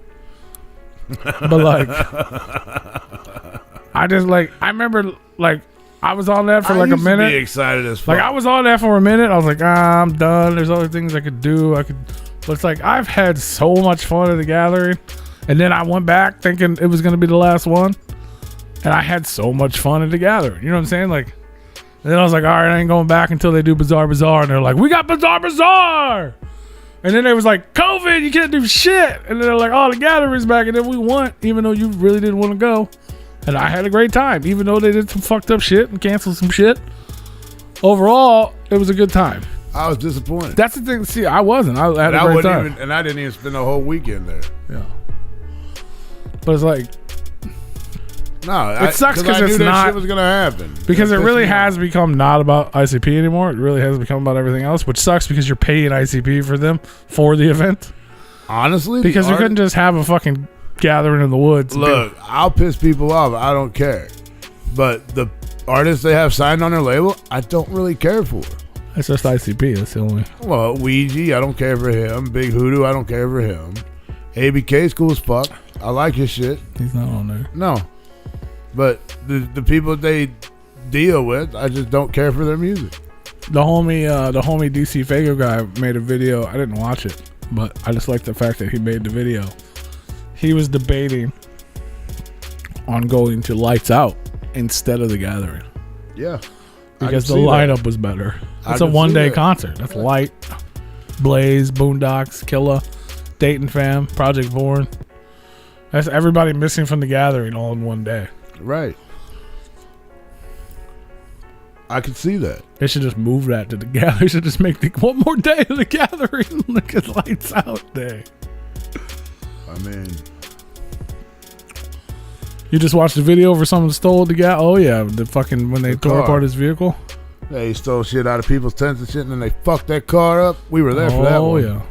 But like, I remember like I was on that for like a minute. Be excited as fuck. Like I was on that for a minute. I was like, I'm done. There's other things I could do. But it's like I've had so much fun at the gathering, and then I went back thinking it was gonna be the last one, and I had so much fun at the gathering. You know what I'm saying? Like, and then I was like, all right, I ain't going back until they do Bazaar, and they're like, we got Bazaar. And then they was like, COVID, you can't do shit. And then they're like, oh, the gathering's back. And then we went, even though you really didn't want to go. And I had a great time, even though they did some fucked up shit and canceled some shit. Overall, it was a good time. I was disappointed. That's the thing. See, I wasn't. I had a great time. And I didn't even spend the whole weekend there. Yeah. But it's like, no, it sucks because it's not. Shit was gonna happen Because it really has become not about ICP anymore. It really has become about everything else, which sucks because you're paying ICP for them for the event. Honestly, because you couldn't just have a fucking gathering in the woods. Look, I'll piss people off. I don't care. But the artists they have signed on their label, I don't really care for. It's just ICP. That's the only. Well, Ouija, I don't care for him. Big Hoodoo, I don't care for him. ABK's cool as fuck. I like his shit. He's not on there. No. But the people they deal with, I just don't care for their music. The homie DC Fago guy made a video. I didn't watch it, but I just like the fact that he made the video. he was debating on going to Lights Out instead of The Gathering. Yeah. Because the lineup was better. It's a one-day concert. That's Light, Blaze, Boondocks, Killa, Dayton Fam, Project Born. That's everybody missing from The Gathering all in one day. Right. I could see that. They should just move that to The Gathering. They should just make one more day of The Gathering. Look at Lights Out Day. I mean... You just watched the video where someone stole the guy? Oh, yeah. When they tore apart his vehicle? Yeah, he stole shit out of people's tents and shit, and then they fucked that car up. We were there for that one. Oh, yeah.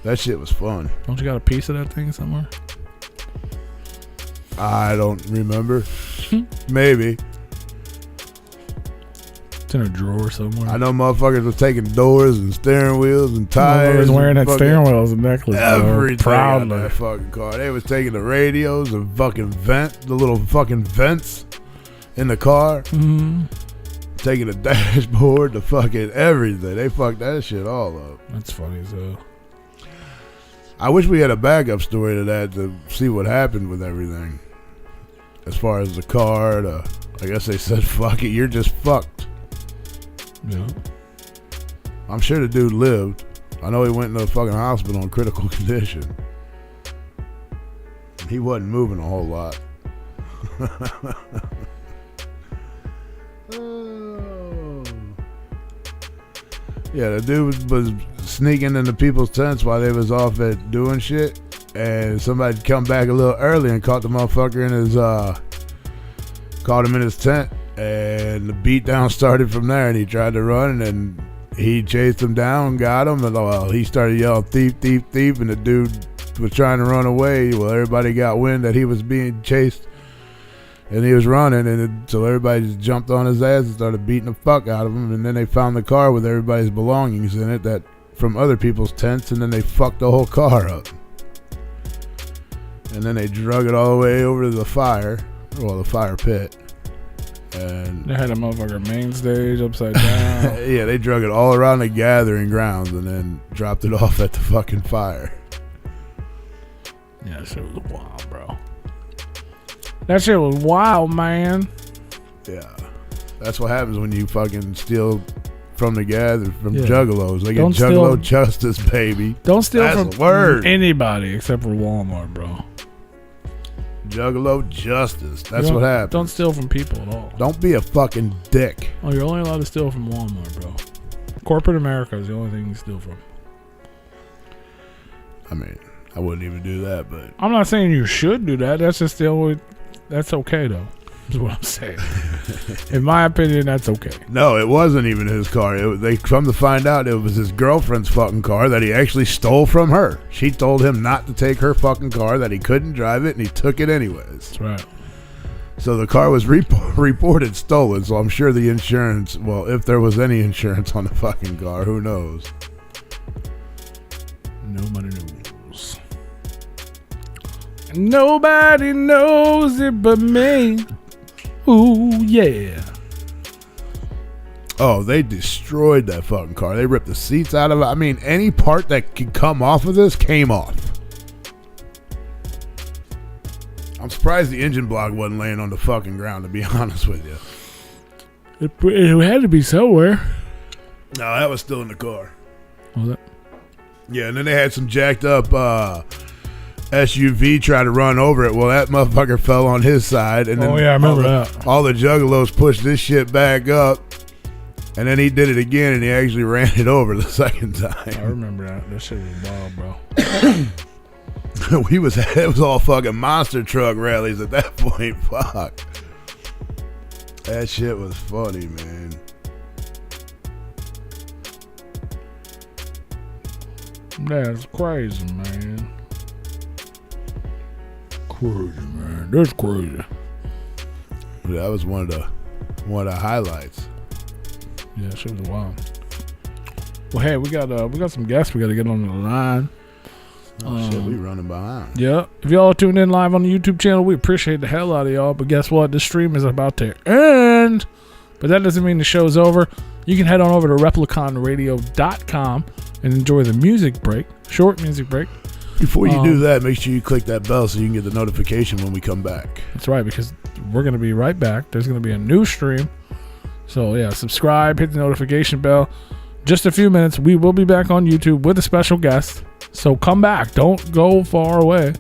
That shit was fun. Don't you got a piece of that thing somewhere? I don't remember. Maybe. It's in a drawer somewhere. I know motherfuckers were taking doors and steering wheels and tires. Motherfuckers wearing that steering wheels and necklace. Everything on that fucking car. They was taking the radios and fucking the little fucking vents in the car. Mm-hmm. Taking the dashboard, the fucking everything. They fucked that shit all up. That's funny as hell. I wish we had a backup story to that to see what happened with everything. As far as the car, I guess they said, fuck it, you're just fucked. Yeah. I'm sure the dude lived. I know he went into a fucking hospital in critical condition. He wasn't moving a whole lot. Yeah, the dude was sneaking into people's tents while they was off at doing shit, and somebody come back a little early and caught the motherfucker in his caught him in his tent, and the beat down started from there, and he tried to run, and then he chased him down, got him, and he started yelling thief, thief, thief, and the dude was trying to run away. Well, everybody got wind that he was being chased and he was running, and so everybody just jumped on his ass and started beating the fuck out of him. And then they found the car with everybody's belongings in it that from other people's tents, and then they fucked the whole car up. And then they drug it all the way over to the fire pit. And they had a motherfucker main stage upside down. Yeah, they drug it all around the gathering grounds and then dropped it off at the fucking fire. Yeah, that shit was wild, bro. That shit was wild, man. Yeah. That's what happens when you fucking steal from the gather, from Juggalos. They get Juggalo justice, baby. Don't steal from anybody except for Walmart, bro. Juggalo justice. That's what happens. Don't steal from people at all. Don't be a fucking dick. Oh, you're only allowed to steal from Walmart, bro. Corporate America is the only thing you can steal from. I mean, I wouldn't even do that, but I'm not saying you should do that. That's just the only. That's okay, though. Is what I'm saying. In my opinion, that's okay. No, it wasn't even his car. They come to find out it was his girlfriend's fucking car that he actually stole from her. She told him not to take her fucking car, that he couldn't drive it, and he took it anyways. That's right. So the car was reported stolen, so I'm sure the insurance, well, if there was any insurance on the fucking car, who knows? Nobody knows. Nobody knows it but me. Ooh, yeah. Oh, they destroyed that fucking car. They ripped the seats out of it. I mean, any part that could come off of this came off. I'm surprised the engine block wasn't laying on the fucking ground, to be honest with you. It had to be somewhere. No, that was still in the car. Was it? Yeah, and then they had some jacked up SUV try to run over it. Well, that motherfucker fell on his side. And then I remember that. All the Juggalos pushed this shit back up. And then he did it again, and he actually ran it over the second time. I remember that. That shit was wild, bro. It was all fucking monster truck rallies at that point. Fuck. That shit was funny, man. That's crazy, man. Crazy, man. That's crazy. That was one of the highlights. Yeah, shit was wild. Well, hey, we got some guests we got to get on the line. Oh shit, we running behind. Yeah. If y'all tuned in live on the YouTube channel, we appreciate the hell out of y'all. But guess what? The stream is about to end. But that doesn't mean the show's over. You can head on over to repliconradio.com and enjoy the music break, short music break. Before you do that, make sure you click that bell so you can get the notification when we come back. That's right, because we're going to be right back. There's going to be a new stream. So, yeah, subscribe, hit the notification bell. Just a few minutes, we will be back on YouTube with a special guest. So come back. Don't go far away.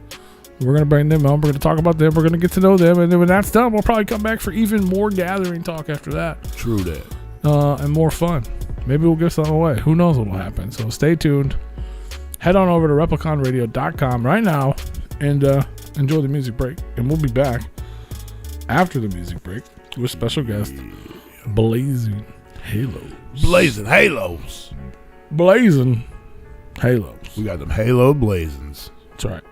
We're going to bring them on. We're going to talk about them. We're going to get to know them. And then when that's done, we'll probably come back for even more gathering talk after that. True that. And more fun. Maybe we'll give something away. Who knows what will happen. So stay tuned. Head on over to repliconradio.com right now and enjoy the music break. And we'll be back after the music break with special guest Blazing Halos. Blazing Halos. Blazing Halos. We got them Halo blazings. That's right.